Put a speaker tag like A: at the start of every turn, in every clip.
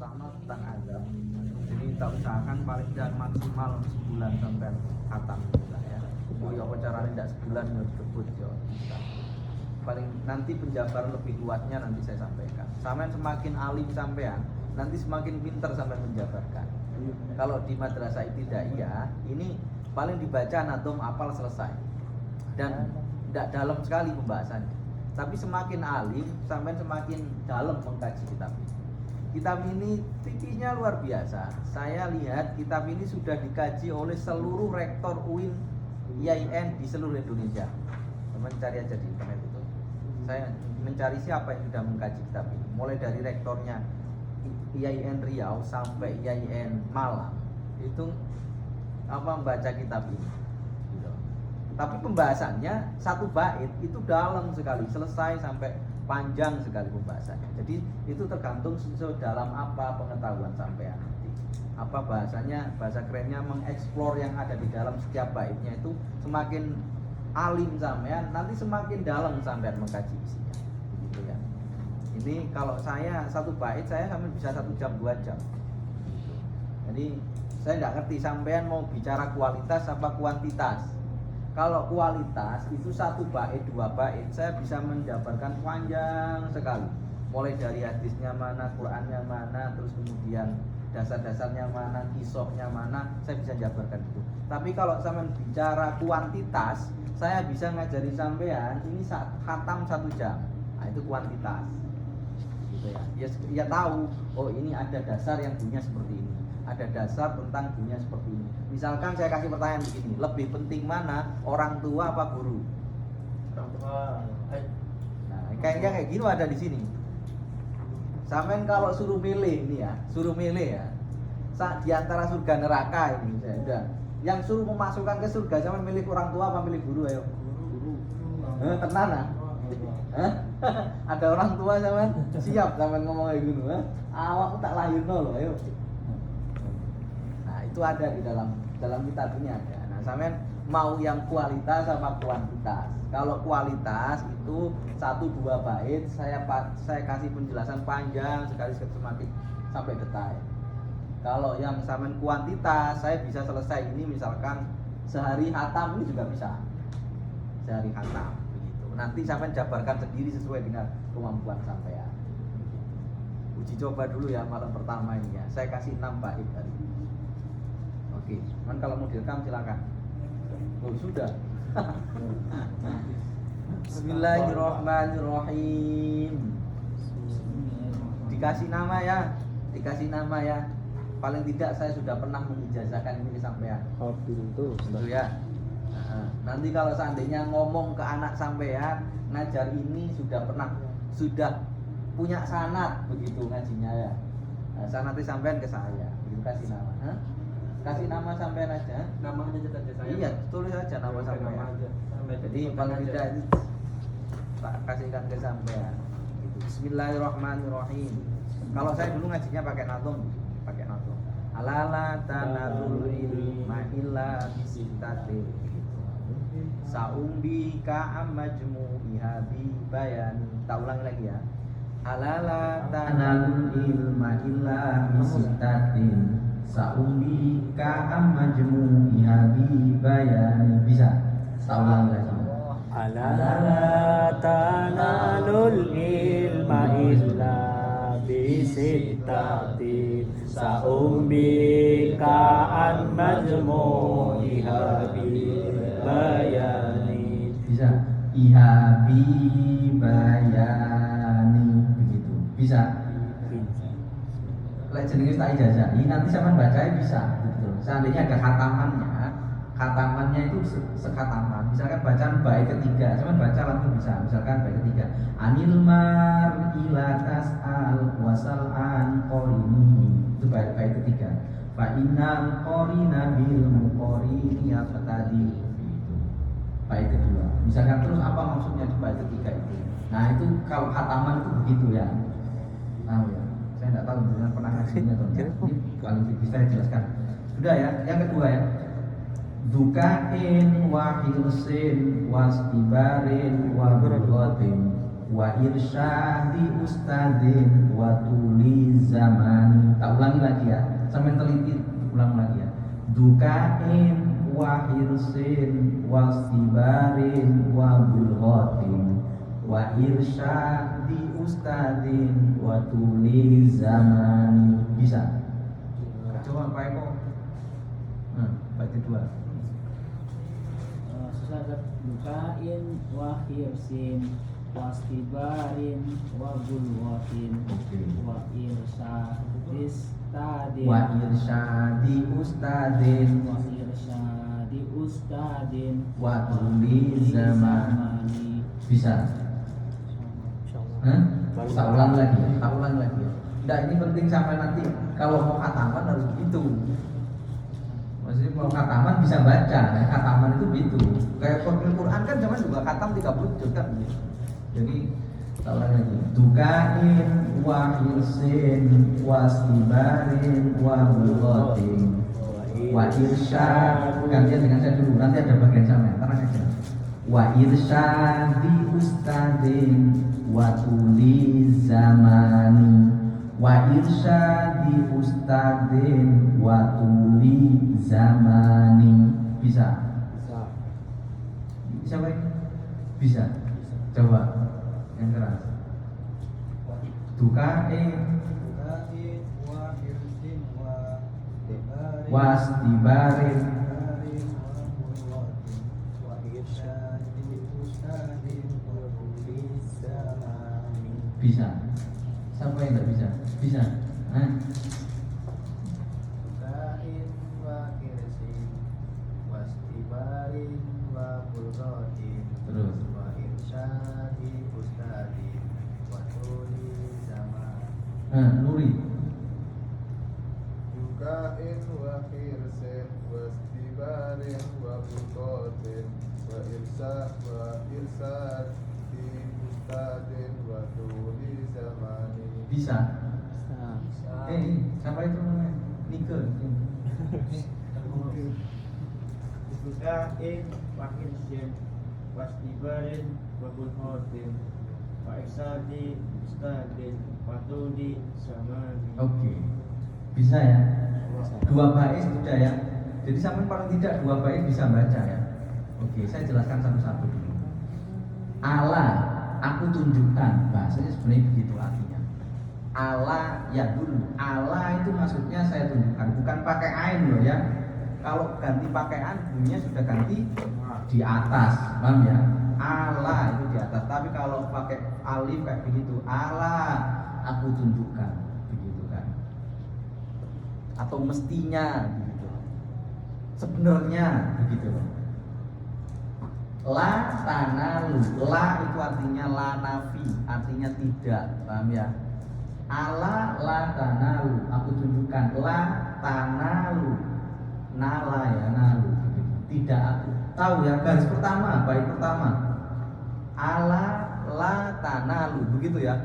A: pertama tentang azab. Jadi kita usahakan paling tidak maksimal sebulan sampai khatam lah ya. Oh ya, caranya tidak sebulan ya debut ya. Paling nanti penjabaran lebih luasnya nanti saya sampaikan. Sampean semakin alim sampean, nanti semakin pintar sampean menjabarkan. Kalau di madrasah ibtidaiyah ini paling dibaca anadom apal selesai dan tidak dalam sekali pembahasannya. Tapi semakin alim sampean semakin dalam mengkaji kitab ini. Kitab ini fikihnya luar biasa. Saya lihat kitab ini sudah dikaji oleh seluruh rektor UIN IAIN di seluruh Indonesia. Teman cari aja di internet itu. Saya mencari siapa yang sudah mengkaji kitab ini. Mulai dari rektornya IAIN Riau sampai IAIN Malang itu membaca kitab ini. Gitu. Tapi pembahasannya satu bait itu dalam sekali, selesai sampai panjang sekali pembahasannya. Jadi itu tergantung dalam apa pengetahuan sampean nanti. Apa bahasanya, bahasa kerennya mengeksplor yang ada di dalam setiap baitnya itu semakin alim sampean, nanti semakin dalam sampean mengkaji isinya. Gitu ya. Ini kalau saya satu bait saya sampai bisa 1 jam 2 jam. Jadi saya tidak ngerti sampean mau bicara kualitas apa kuantitas. Kalau kualitas itu 1 bait 2 bait saya bisa menjabarkan panjang sekali. Mulai dari hadisnya mana, Qurannya mana, terus kemudian dasar-dasarnya mana, kisahnya mana, saya bisa jabarkan itu. Tapi kalau sampean bicara kuantitas, saya bisa ngajari sampean ini khatam 1 jam. Nah, itu kuantitas. Gitu ya. Ya tahu, oh ini ada dasar yang bunyinya seperti ini. Ada dasar tentang dunia seperti ini. Misalkan saya kasih pertanyaan begini, lebih penting mana, orang tua apa guru?
B: Orang tua.
A: Nah, kayaknya kayak gini ada di sini. Sampean kalau suruh milih ini ya, suruh milih ya. Di antara surga neraka ini, yang suruh memasukkan ke surga, sampean milih orang tua apa milih guru? Ayo.
B: Guru.
A: Tenan ah? Ada orang tua sampean siap sampean ngomong kayak gini, awakmu tak lahirno loh, ayo. Itu ada di dalam kitab ini ada. Nah, sampean mau yang kualitas apa kuantitas? Kalau kualitas itu 1-2 bait saya kasih penjelasan panjang sekali semakin sampai detail. Kalau yang sampean kuantitas saya bisa selesai ini misalkan sehari khatam ini juga bisa. Sehari khatam begitu. Nanti sampean jabarkan sendiri sesuai dengan kemampuan sampean. Uji coba dulu ya malam pertama ini ya. Saya kasih 6 bait tadi. Oke, kan kalau mau direkam silakan. Oh sudah. Bismillahirrahmanirrahim. Dikasih nama ya, Paling tidak saya sudah pernah mengijazahkan ini ke sampean.
B: Oh gitu.
A: Gitu ya. Nanti kalau seandainya ngomong ke anak sampean, ngajar ini sudah punya sanad begitu ngajinya ya. Sanadnya sampean ke saya, begitu kasih nama. Kasih nama sampean aja.
B: Namanya aja saya.
A: Iya, tulis aja nama sampean. Jadi paling tidak itu tak kasihkan ke sampean. Gitu. Bismillahirrahmanirrahim. Kalau saya dulu ngajinya pakai natum. Alala tanazul ilma illa bisittatin. Saumbi ka amajmu'iha bi bayani. Tak ulangi lagi ya. Alala tanazul ilma illa bisittatin. Saumbi ka'am majmu'iha bi bayani. Bisa? Saulang lagi.
B: Ala tanalul ilma illa bi sittatin. Saumbi ka'an majmu'iha bi bayani.
A: Bisa? Iha bi bayani. Begitu. Bisa? Lek jenenge tak ijazahi nanti sampean bacanya bisa gitu. Seandainya ada khatamannya itu sekhataman. Misalkan bacaan bait ketiga, sampean baca langsung bisa. Misalkan bait ketiga, anil mar ila tas'al wasal an qarini. Itu bait ketiga. Fa innal qarina bil muqarini yaqtadi. Itu bait kedua. Misalkan terus apa maksudnya di bait ketiga itu? Nah, itu kalau khataman itu begitu ya. Tahu ya? Saya tidak tahu dengan pernah ngajinya atau enggak. Ini kalau bisa dijelaskan. Sudah ya, yang kedua ya. Dukain wa hilsin wastibarin wa bergotin wa irsyadi ustadin wa tuli zamani. Tak ulangi lagi ya. Sampai teliti ulang lagi ya. Dukain wa hirsin wastibarin wa bulghatin wa irsyadi ustadin wa tuli zaman. Bisa? Coba Pak Eko. Baca dua.
B: Sadat dukain wa hirsin wastibarin wa bulghatin wa irsyadis tadin
A: Wa irsyadi ustadin
B: wa irsyadi ustadin
A: wa tuli zaman. Bisa? Tak ulang lagi ya? Tak ulang lagi ya? Nggak, ini penting sampai nanti kalau mau khataman harus begitu. Maksudnya kalau khataman bisa baca, nah, khataman itu begitu. Kayak Quran kan zaman juga khatam 30 juz kan gitu. Jadi tak ulang lagi. Dukain wa hirsin wastibarin wa bulghatin wa irsyad. Gantian dengan saya dulu, nanti ada bagian sama, tenang aja. Wa irsyadi ustadin wa tuli zamani wa irsyadi ustadin wa tuli zamani. Bisa? Bisa baik? Bisa? Coba yang keras. Dukain wastibarin bisa. Siapa yang tidak bisa? Bisa.
C: Dukain wa hirsin wastibarin wa bulghatin
A: Terus.
C: wa irsyadi ustadin wa tuli zaman.
A: Nuri.
C: Dukain wa hirsin wastibarin wa bulghatin wa irsyadi ustadin wa tuli zamani.
A: Bisa. Siapa itu namanya? Nike.
D: Dukain wa hirsin wastibarin wa bulghatin wa irsadi ustadin wa tuli zamani.
A: Oke. Bisa ya? Dua bait sudah ya. Jadi sampai paling tidak dua bait bisa baca ya. Oke, saya jelaskan satu-satu dulu. Allah, aku tunjukkan. Bahasanya sebenarnya begitu artinya. Allah ya dulu. Allah itu maksudnya saya tunjukkan, bukan pakai ain loh ya. Kalau ganti pakai ain bunyinya sudah ganti di atas, paham ya? Allah itu di atas. Tapi kalau pakai alif kayak begitu, Allah aku tunjukkan, begitu kan? Atau mestinya begitu. Sebenarnya begitu. La tanalu, la itu artinya la nafi, artinya tidak, paham ya? Ala la tanalu, aku tunjukkan la tanalu, nala ya nalu, tidak aku tahu ya. Garis pertama, bait pertama, ala la tanalu, begitu ya.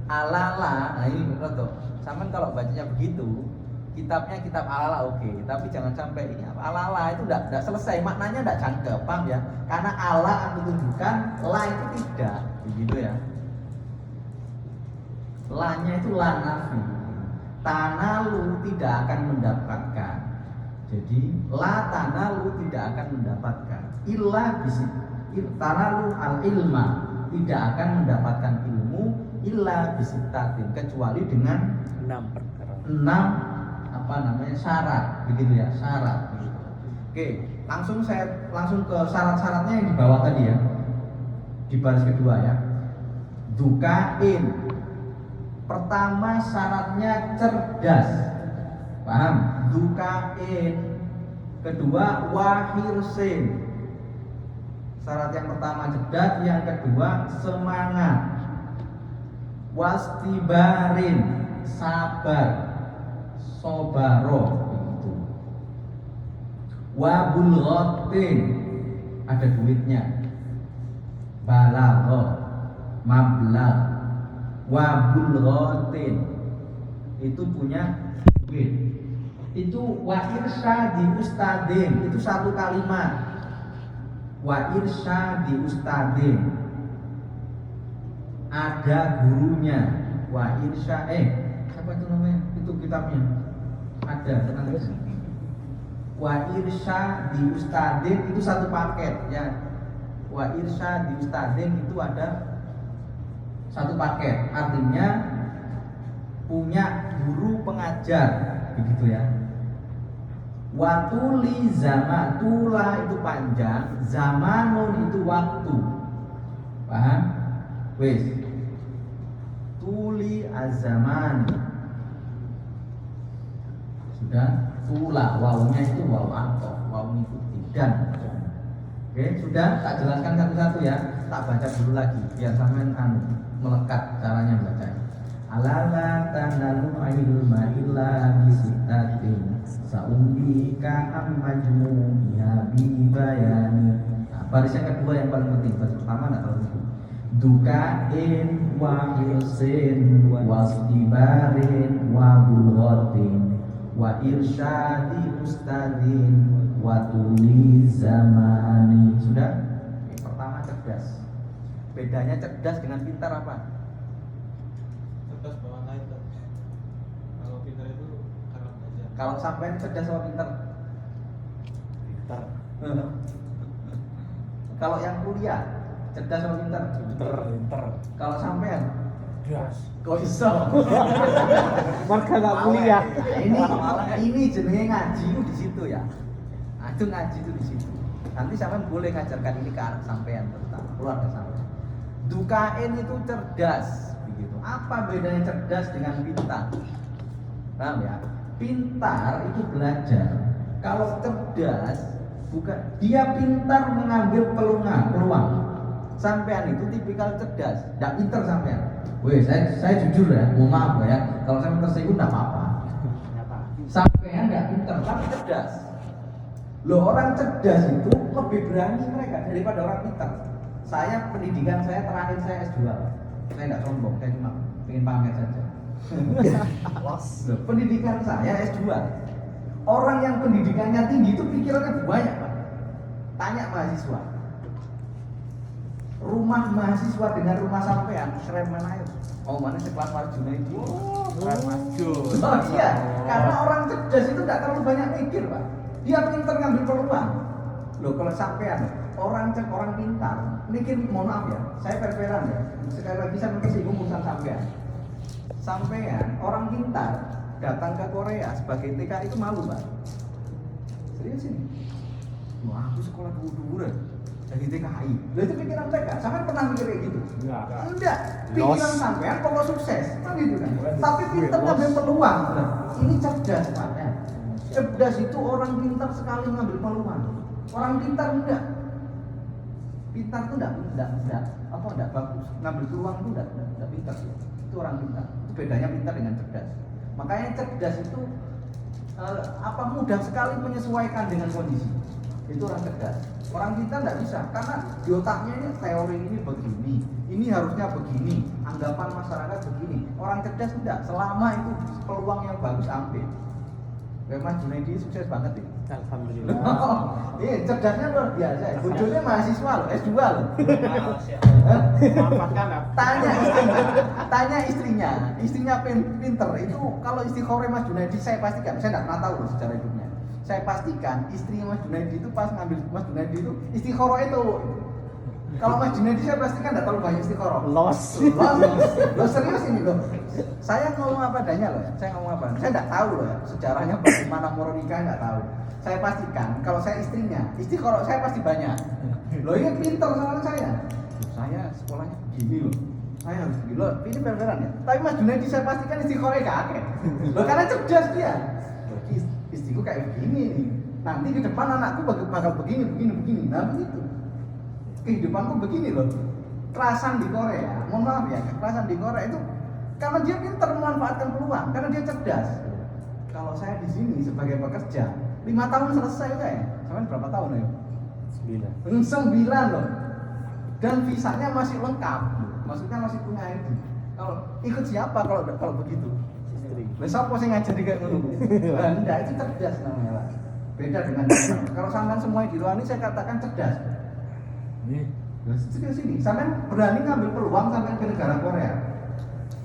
A: Ala la, nah ini betul. Sampai kalau bacanya begitu, kitabnya kitab ala oke, tapi jangan sampai ini ala itu tidak selesai, maknanya tidak cangkep, paham ya? Karena ala aku tunjukkan, la itu tidak, begitu ya. La-nya itu la nafi. Tanalu tidak akan mendapatkan. Jadi la tanalu tidak akan mendapatkan. Illa bisit. Tanalu al ilma, tidak akan mendapatkan ilmu illa bisitatin, kecuali dengan
B: 6 perkara.
A: 6 syarat, begitu ya, syarat. Oke, saya langsung ke syarat-syaratnya yang di bawah tadi ya, di baris kedua ya. Dukain, pertama syaratnya cerdas, paham? Dukain. Kedua wahirsin, syarat yang pertama cerdas, yang kedua semangat. Wastibarin, sabar, sobaro, begitu. Wabulghatin, ada duitnya. Balagho, mablag. Wabulghatin, itu punya duit. Itu wa irsyadi ustadin, itu satu kalimat. Wa irsyadi ustadin, ada gurunya. Wa irsya siapa itu namanya? Itu kita kitabnya. Ada, tenang aja. Wa irsya di ustadin itu satu paket ya. Wa irsya di ustadin itu ada satu paket, artinya punya guru pengajar, begitu ya. Watuli zaman, tula itu panjang, zamanun itu waktu. Paham? Wes. Tuli azaman. Sudah, tula wawunya itu wawu atau wawu ikuti dan. Oke, sudah tak jelaskan satu-satu ya. Tak baca dulu lagi biar sampean melekat caranya bacanya. Alala tanalu ilma illa bisitatin saumbika majmu'iha bibayani. Nah, baris yang kedua yang paling penting. Baris pertama enggak terlalu penting. Dukain wa hirsin wasdibarin wa bulghatin wa irsyadi ustadin wa tuli zamani. Sudah? Oke, pertama cerdas. Bedanya cerdas dengan pintar apa?
C: Cerdas bawah lain tuh. Kalau pintar itu karena belajar.
A: Kalau sampean cerdas sama pintar?
B: Pintar.
A: Kalau yang kuliah cerdas sama pintar?
B: Pintar.
A: Kalau sampean?
B: Gas.
A: Kok iso?
B: Marga nggak kuliah.
A: Ini jenenge ngaji itu di situ ya. Nah, itu ngaji itu di situ. Nanti sampean boleh ngajarkan ini ke anak sampean terutama keluarga sampean. Dukain itu cerdas, begitu. Apa bedanya cerdas dengan pintar? Paham ya? Pintar itu belajar. Kalau cerdas bukan, dia pintar mengambil peluang. Sampean itu tipikal cerdas, tidak pintar sampean. Weh, saya jujur ya, mohon maaf ya. Kalau saya tersinggung tidak apa-apa. Sampean tidak pintar, tapi cerdas. Loh, orang cerdas itu lebih berani mereka daripada orang pintar. Saya pendidikan saya terakhir saya S2. Saya tidak sombong, saya cuma ingin pamer saja. Loh, pendidikan saya S2. Orang yang pendidikannya tinggi itu pikirannya banyak, Pak. Tanya mahasiswa. Rumah mahasiswa dengan rumah sampean keren mana ya? Oh, mana sekelas Marjuna itu?
B: Keren maju.
A: Oh iya, karena orang cerdas itu tidak terlalu banyak mikir, Pak. Dia pintar ngambil peluang. Loh, kalau sampean orang pintar mikir, mohon maaf ya, saya fair-fairan ya. Sekali lagi saya tersinggung urusan sampean. Sampean orang pintar datang ke Korea sebagai TK itu malu, Pak. Serius ini? Wah, aku sekolah dulu dari TKI. Loh, itu pikiran mereka. Sampean pernah mikir kayak gitu? Enggak. Pikiran sampean pokok sukses, kan gitu kan. Tapi pintar ngambil peluang. Nah, ini cerdas, Pak ya. Cerdas itu orang pintar sekali ngambil peluang. Orang pintar enggak. Pintar itu enggak bagus. Ngambil peluang itu enggak pintar. Itu orang pintar. Itu bedanya pintar dengan cerdas. Makanya cerdas itu mudah sekali menyesuaikan dengan kondisi. Itu orang cerdas. Orang pintar enggak bisa karena di otaknya ini teori ini begini, ini harusnya begini, anggapan masyarakat begini. Orang cerdas enggak, selama itu peluang yang bagus ambil. Mas Junaidi sukses banget ya.
B: Alhamdulillah.
A: Iya, cerdasnya luar biasa. Bojone mahasiswa loh, S2 loh. Tanya istrinya pinter. Itu kalau istikharah Mas Junaidi saya pastikan, saya tidak pernah tahu loh secara hidupnya. Saya pastikan istri Mas Junaidi itu pas ngambil Mas Junaidi itu istikharah itu. Kalau Mas Junaidi saya pastikan tidak terlalu banyak istikharah. Los serius ini loh. Saya ngomong apa adanya loh ya. Saya tidak tahu loh ya sejarahnya bagaimana mau nikah, nggak tahu. Saya pastikan kalau saya istrinya istikharah saya pasti banyak. Loh, ini pintar soalnya saya. Saya sekolahnya begini loh. Saya harus begini loh. Ini beneran ya. Tapi Mas Junaidi saya pastikan istikharahnya gak akeh. Loh, karena cerdas dia. Loh, istriku kayak begini nih. Nanti ke depan anakku bakal begini. Nah begitu. Kehidupanku begini loh. Kerasan di Korea, mohon maaf ya, kerasan di Korea itu karena dia pintar memanfaatkan peluang, karena dia cerdas. Kalau saya di sini sebagai pekerja, 5 tahun selesai saya. Sampai berapa tahun ya? 9 loh. Dan visanya masih lengkap, maksudnya masih punya ID. Kalau ikut siapa kalau begitu? Istri. Besok pasti ngajari kayak dulu. Enggak, itu cerdas namanya lah. Beda dengan kalau sampean semuanya di luar ini saya katakan cerdas. Nih, sini. Sampean berani ngambil peluang sampai ke negara Korea.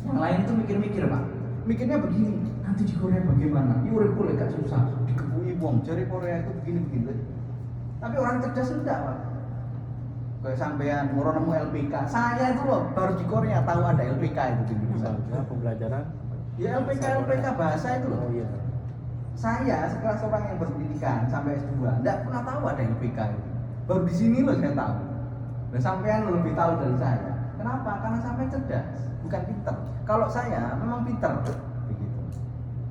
A: Yang lain itu mikir-mikir, Pak. mikirnya begini, nanti di Korea bagaimana? Ini urip boleh gak susah, dikepui wong, jari Korea itu begini-begini. Tapi orang cerdas enggak, Pak. Kayak sampean ngoro nemu LPK. Saya itu loh baru di Korea tahu ada LPK itu di Indonesia.
B: Pembelajaran.
A: Ya LPK bahasa itu loh.
B: Oh iya.
A: Saya sekelas orang yang berpendidikan sampai S2 enggak pernah tahu ada LPK itu. Baru di sini loh saya tahu. Dan sampean lebih tahu dari saya. Kenapa? Karena sampean cerdas, bukan pintar. Kalau saya memang pintar, begitu.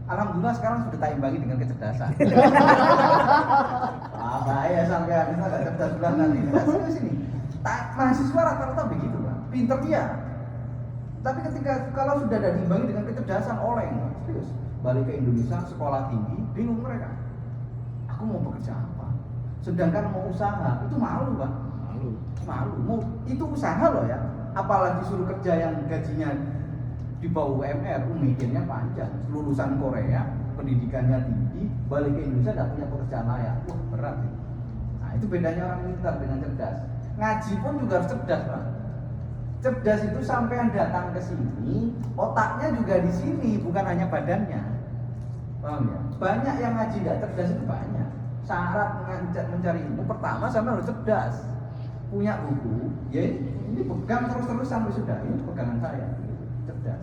A: Alhamdulillah sekarang sudah tak imbangi dengan kecerdasan. Bahaya sampean itu agak cerdas sebelah nanti. Nah, sini. Mahasiswa rata-rata begitu, Pak. Pintar dia. Tapi ketika kalau sudah ada diimbangi dengan kecerdasan oleng, serius. Balik ke Indonesia, sekolah tinggi, bingung mereka. Aku mau bekerja apa? Sedangkan mau usaha, itu malu, Pak. Malu. Mau itu usaha loh ya. Apalagi suruh kerja yang gajinya di bawah UMR, mikirnya panjang. Lulusan Korea, pendidikannya tinggi, balik ke Indonesia tidak punya pekerjaan layak. Wah, berat itu. Nah, itu bedanya orang pintar dengan cerdas. Ngaji pun juga harus cerdas, Pak. Cerdas itu sampai datang ke sini, otaknya juga di sini, bukan hanya badannya. Paham ya? Banyak yang ngaji tidak cerdas itu banyak. Syarat mencari ilmu pertama sampai harus cerdas. Punya buku, ya ini pegang terus sampai sudah. Ini pegangan saya, cerdas.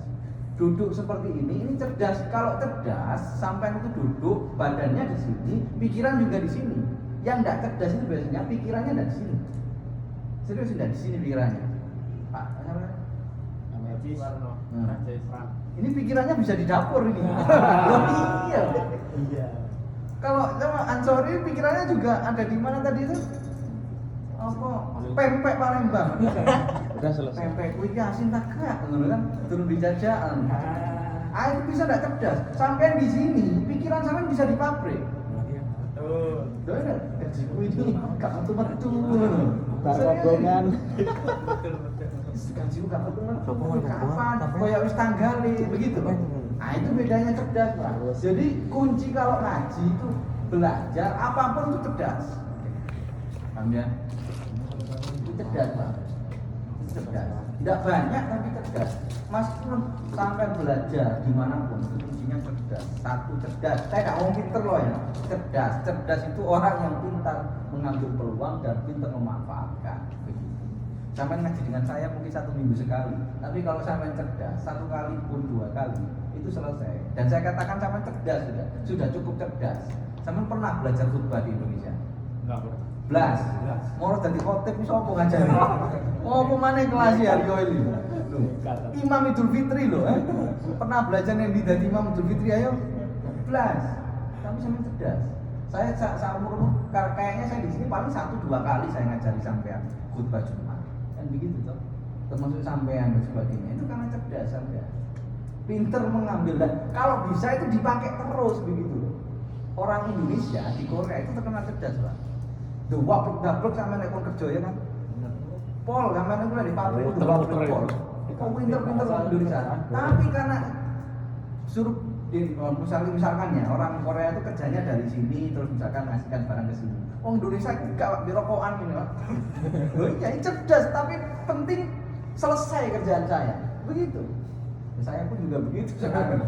A: Duduk seperti ini cerdas. Kalau cerdas, sampai itu duduk, badannya di sini, pikiran juga di sini. Yang tidak cerdas itu biasanya pikirannya tidak di sini. Serius tidak di sini pikirannya. Pak, ini pikirannya bisa di dapur ini. Loh, iya.
B: Iya.
A: Kalau sama Ansori pikirannya juga ada di mana tadi itu? Apa? Pempek Palembang.
B: Udah selesai.
A: Pempek kuwi Yasin tak gak ngono kan turun di jajakan. Ah itu bisa enggak cerdas. Sampai di sini pikiran sampean bisa di pabrik.
D: Betul.
A: Doa enggak gaji kuwi ini gak metu-metu.
B: Rombongan.
A: Gaji gak metu-metu. Kapan? Kayak wis tanggale begitu. Nah itu bedanya cerdas, Pak. Jadi kunci kalau ngaji itu belajar apapun itu cerdas. Paham ya? Itu cerdas, Pak. Itu cerdas. Tidak banyak tapi cerdas. Mas pun sampai belajar dimanapun itu kuncinya cerdas. Satu cerdas. Saya nggak ngomong pinter loh ya. Cerdas. Cerdas itu orang yang pintar mengambil peluang dan pintar memanfaatkan. Begitu. Sampai ngaji dengan saya mungkin 1 minggu sekali. Tapi kalau sampai cerdas 1 kali pun 2 kali itu selesai. Dan saya katakan sampai cerdas sudah cukup cerdas. Sampai pernah belajar khutbah di Indonesia?
C: Enggak pernah.
A: Blas. Mau jadi khotib iso apa ngajari? Oh, apa maneh kelas ya yo ini. Imam Idul Fitri loh, Pernah belajar yang di dadi Imam Idul Fitri ayo? Blas. Tapi sampai cerdas. Saya umur kayaknya saya di sini paling 1-2 kali saya ngajari sampean khutbah Jumat. Kan begitu toh. Termasuk sampean dan sebagainya. Itu karena cerdas sampean. Pinter mengambil dan kalau bisa itu dipakai terus begitu loh. Orang Indonesia di Korea itu terkenal cerdas, Pak. Tuh waplek sama nek kerja ya kan. Pol sampean itu di pabrik itu waplek pol. Kok pinter-pinter orang Indonesia. Tapi karena suruh misalkan ya orang Korea itu kerjanya dari sini terus misalkan ngasihkan barang ke sini. Orang Indonesia enggak dirokokan ini, Pak. Loh iya, ini cerdas tapi penting selesai kerjaan saya. Begitu. Ya, saya pun juga begitu sekarang.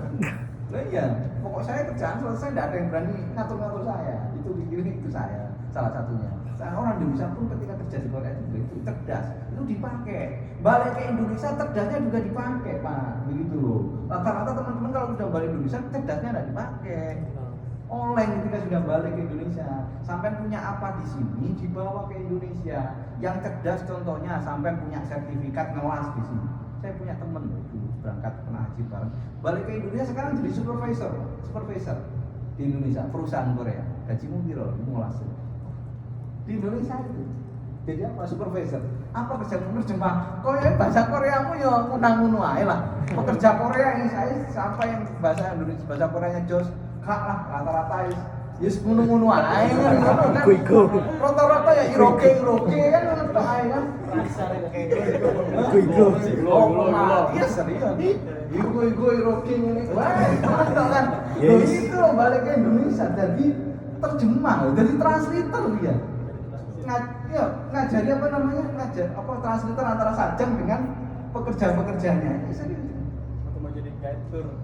A: Loh iya, pokok saya kerjaan selesai tidak ada yang berani ngatur-ngatur saya. Itu saya salah satunya. Orang Indonesia pun ketika kerja di Korea itu cerdas, itu dipakai. Balik ke Indonesia cerdasnya juga dipakai, Pak. Begitu loh. Rata-rata teman-teman kalau sudah balik Indonesia cerdasnya tidak dipakai. Oleng ketika sudah balik ke Indonesia, sampai punya apa di sini dibawa ke Indonesia. Yang cerdas contohnya sampai punya sertifikat ngelas di sini. Saya punya temen dulu berangkat pernah haji bareng. Balik ke Indonesia sekarang jadi supervisor di Indonesia perusahaan Korea. Gajimu piro? Ngelas. Di Indonesia itu jadi apa supervisor apa kerja menerjemah kok ya bahasa Koreamu ya ngunang-ngunung aja lah pekerja Korea ini saya sampai yang bahasa Indonesia bahasa Koreanya jos kak lah rata-rata ya ngunung-ngunung aja kan rata-rata ya iroke kan ngetok aja kan iya serius igo iroke ini wah kan itu loh balik ke Indonesia jadi terjemah jadi translator dia ngajari apa namanya translator antara sajam dengan pekerja-pekerjanya. Serius.
C: Atau mau jadi guide tour.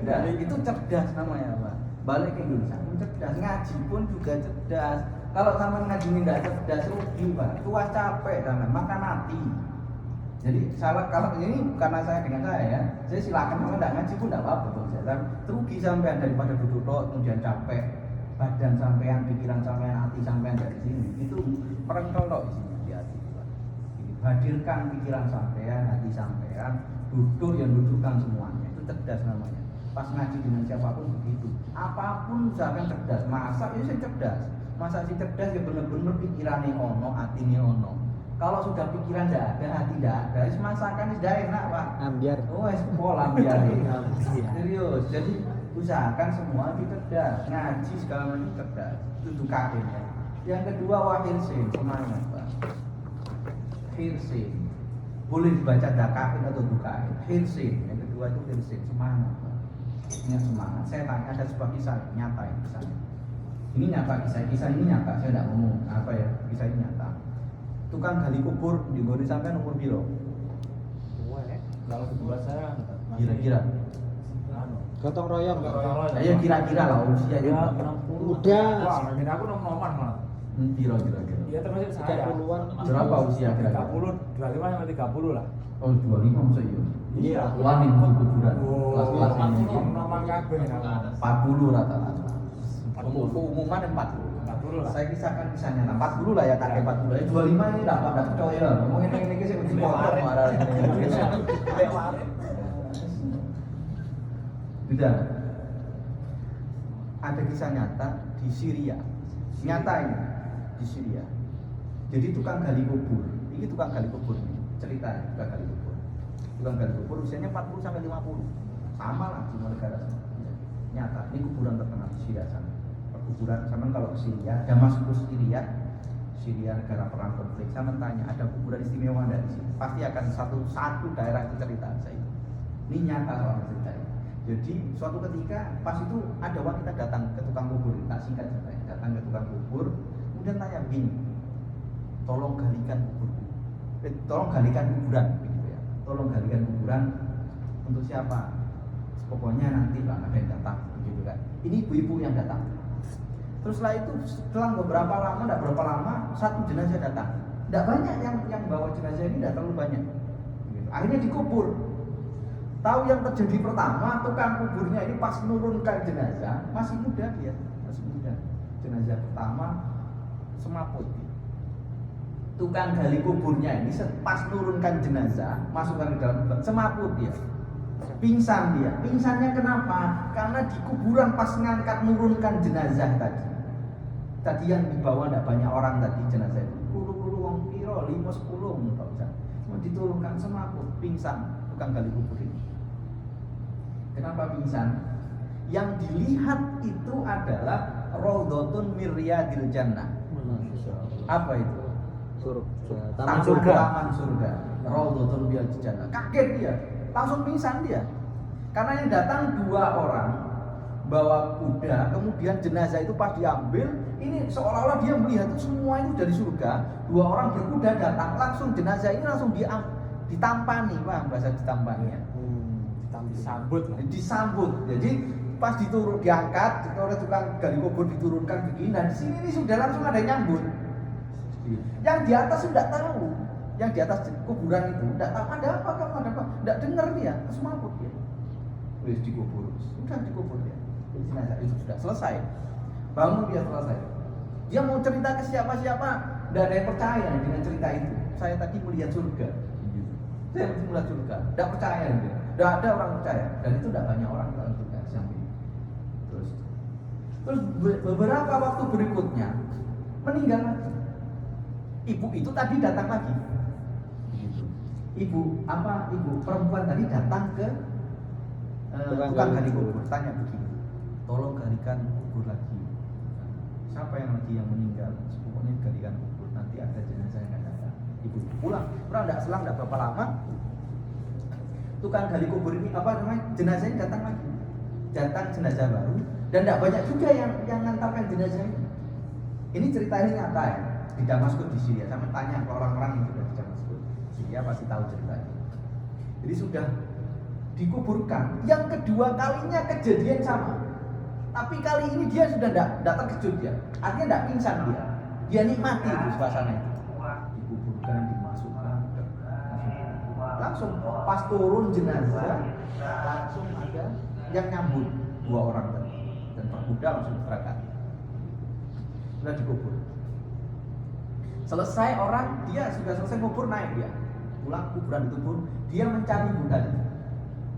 A: Nah, itu cerdas namanya Pak. Balik ke Indonesia pun cerdas, ngaji pun juga cerdas. Kalau sama ngaji ini tidak cerdas rugi Pak. Tua capek sama makan hati. Jadi salah kalau ini karena saya dengan saya ya, saya silakan kalau tidak ngaji pun tidak apa-apa tuh saya. Rugi sampean daripada duduk kemudian capek badan sampean, pikiran sampean, hati sampean dari sini. Itu merengkel tok isinya di hati Pak. Jadi, hadirkan pikiran sampean, hati sampean, duduk yang dudukkan semuanya. Itu cerdas namanya. Pas ngaji dengan siapapun begitu. Apapun usahakan cerdas. Masa ya saya cerdas. Masa si cerdas ya bener-bener pikirannya ono, hatinya ono. Kalau sudah pikiran tidak ada, hati tidak ada, masakan sudah enak Pak.
B: Ambiar.
A: Oh, pola ambiar.
B: Ambiar.
A: Serius. Jadi usahakan semua itu cerdas, ngaji segala macam cerdas. Itu dukain ya. Yang kedua wahirsin, semangat Pak. Hirsin. Boleh dibaca dakain atau dukain. Hirsin. Yang kedua itu hirsin, semangat Pak. Ingat semangat. Saya tanya ada sebuah kisah nyata ini kisahnya. Ini nyata kisah ini nyata. Saya tidak ngomong apa ya, kisah ini nyata. Tukang gali kubur di Gori sampai umur piro?
D: Kalau kedua saya
A: Kira-kira.
B: Gotong royong.
A: Ya kira-kira lah usianya.
D: ya
B: 60.
D: udah. Wah, mungkin aku nom-noman malah.
A: Piro kira-kira.
D: Iya termasuk saya.
B: 30-an.
A: Berapa usia kira-kira?
D: 30, 25 sampai 30 lah.
A: Oh 25 masa iya?
D: Iya.
A: Wah ini kuburan.
D: Oh,
A: Kelas-kelas ini.
D: nom-noman kabeh.
A: 40 rata-rata. Umuman 40.
D: 40 lah.
A: Saya kisahkan kisahnya 40 lah ya kakek 40. 25 ini dapat percaya. Ngomongin ini sih mesti potong marah. Sudah. Ada kisah nyata di Syria. Nyata ini di Syria. Jadi tukang gali kubur. Ini tukang gali kubur ini. Cerita tukang gali kubur. Tukang gali kubur usianya 40 sampai 50. Sama lah di negara sama. Nyata. Ini kuburan terkenal di Syria sana. Kuburan sama kalau Syria, Damaskus Syria negara perang konflik. Saya tanya ada kuburan istimewa dari sini. Pasti akan satu daerah itu cerita saya itu. Ini nyata soal cerita ini. Jadi suatu ketika pas itu ada wanita datang ke tukang kubur, tak singkat saja, datang ke tukang kubur, kemudian tanya begini, tolong galikan kuburku, tolong galikan kuburan, begitu ya, tolong galikan kuburan untuk siapa? Pokoknya nanti lah ada yang datang, begitu kan. Ini ibu-ibu yang datang. Terus setelah itu setelah beberapa lama, tidak berapa lama, satu jenazah datang. Tidak banyak yang bawa jenazah ini, tidak terlalu banyak. Gitu. Akhirnya dikubur. Tahu yang terjadi pertama, tukang kuburnya ini pas menurunkan jenazah, masih muda dia, masih muda. Jenazah pertama semaput. Tukang gali kuburnya ini pas menurunkan jenazah, masukkan ke dalam kubur, semaput dia. Pingsan dia. Pingsannya kenapa? Karena di kuburan pas ngangkat menurunkan jenazah tadi. Tadi yang dibawa tidak banyak orang tadi jenazah itu. Lulu wong piro 5 10 enggak usah. Mau diturunkan semaput, pingsan tukang gali kubur ini. Kenapa pingsan? Yang dilihat itu adalah Raudhatun min Riyadil Jannah. Apa itu?
B: Surga.
A: Taman surga. Raudhatun min Riyadil Jannah. Kaget dia. Langsung pingsan dia. Karena yang datang 2 orang bawa kuda, kemudian jenazah itu pas diambil, ini seolah-olah dia melihat itu semua itu dari surga. 2 orang berkuda datang, langsung jenazah ini langsung ditampani, paham bahasa ditampani ya?
D: Disambut lah.
A: Disambut. Jadi pas diangkat oleh tukang gali kubur diturunkan begini, dan di sini ini sudah langsung ada yang nyambut. Yang di atas sudah tahu. Yang di atas kuburan itu tidak tahu ada apa, kamu ada apa, tidak dengar dia, semaput dia. Wis dikubur, sudah dikubur dia. Jenazah itu sudah selesai. Bangun dia selesai. Dia mau cerita ke siapa-siapa, tidak ada yang percaya dengan cerita itu. Saya tadi melihat surga. Saya melihat surga, tidak percaya dia. Tidak ada orang percaya, dan itu tidak banyak orang dalam surga sampai. Terus beberapa waktu berikutnya meninggal lagi. Ibu itu tadi datang lagi. Ibu perempuan tadi datang ke tukang gali kubur, tanya begini, tolong galikan kubur lagi. Siapa yang lagi yang meninggal? Pokoknya galikan kubur, nanti ada jenazah yang akan datang. Ibu pulang tidak selang, tidak berapa lama, tukang gali kubur ini jenazah ini datang lagi, datang jenazah baru, dan tidak banyak juga yang ngantarkan jenazah ini. Ini ceritanya nyata ya, di Damaskus di Syria. Saya tanya ke orang-orang yang sudah di Damaskus Syria pasti tahu ceritanya. Jadi sudah dikuburkan. Yang kedua kalinya kejadian sama. Tapi kali ini dia sudah tidak terkejut dia. Artinya tidak pingsan dia. Dia nikmati itu suasana itu. Dikuburkan, dimasukkan, langsung pas turun jenazah langsung ada yang nyambut 2 orang tadi dan terkuda langsung berangkat. Sudah dikubur. Selesai orang dia sudah selesai kubur, naik dia pulang kuburan itu pun dia mencari ibu tadi.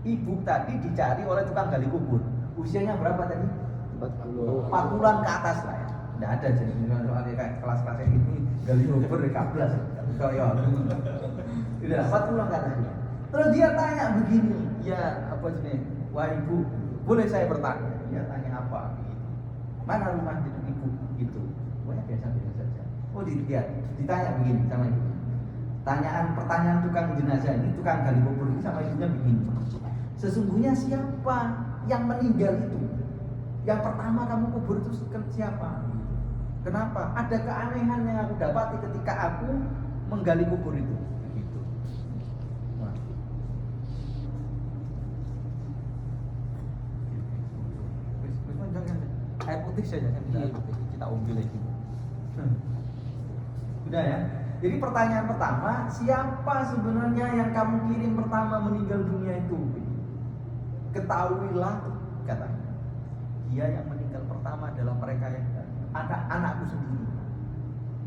A: Ibu tadi dicari oleh tukang gali kubur. Usianya berapa tadi? 40-an ke atas lah ya. Tidak ada jadi soalnya kayak kelas-kelas kayak ini gali kubur di kablas. Koyo. Tidak 40-an ke atas. Terus dia tanya begini, ya apa sih? Wah ibu, boleh saya bertanya? Dia tanya apa? Mana rumah ibu? Gitu. Pokoknya biasa-biasa saja. Oh ditanya begini sama ibu. Pertanyaan tukang jenazah ini, tukang gali kubur ini sama ibunya begini. Sesungguhnya siapa yang meninggal itu? Yang pertama kamu kubur itu siapa? Kenapa? Ada keanehan yang aku dapati ketika aku menggali kubur itu. Begitu. Air putih saja, saya minta air putih. Kita ambil lagi. Udah ya. Jadi pertanyaan pertama, siapa sebenarnya yang kamu kirim pertama meninggal dunia itu? Ketahuilah, katanya, dia yang meninggal pertama adalah mereka yang anakku sendiri.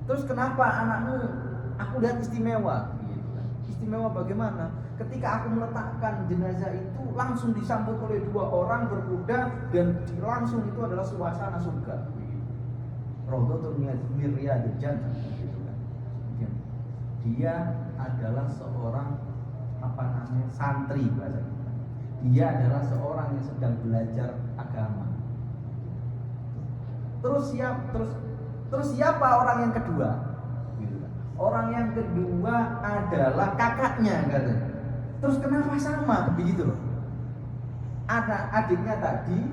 A: Terus kenapa anakmu? Aku lihat istimewa. Gitu kan. Istimewa bagaimana? Ketika aku meletakkan jenazah itu langsung disambut oleh 2 orang berkuda dan langsung itu adalah suasana surga. Raudhatun min riyadil jannah. Gitu kan. Dia adalah seorang santri bahasa kita. Dia adalah seorang yang sedang belajar agama. Terus siapa orang yang kedua? Orang yang kedua adalah kakaknya katanya. Terus kenapa sama begitu loh? Adiknya tadi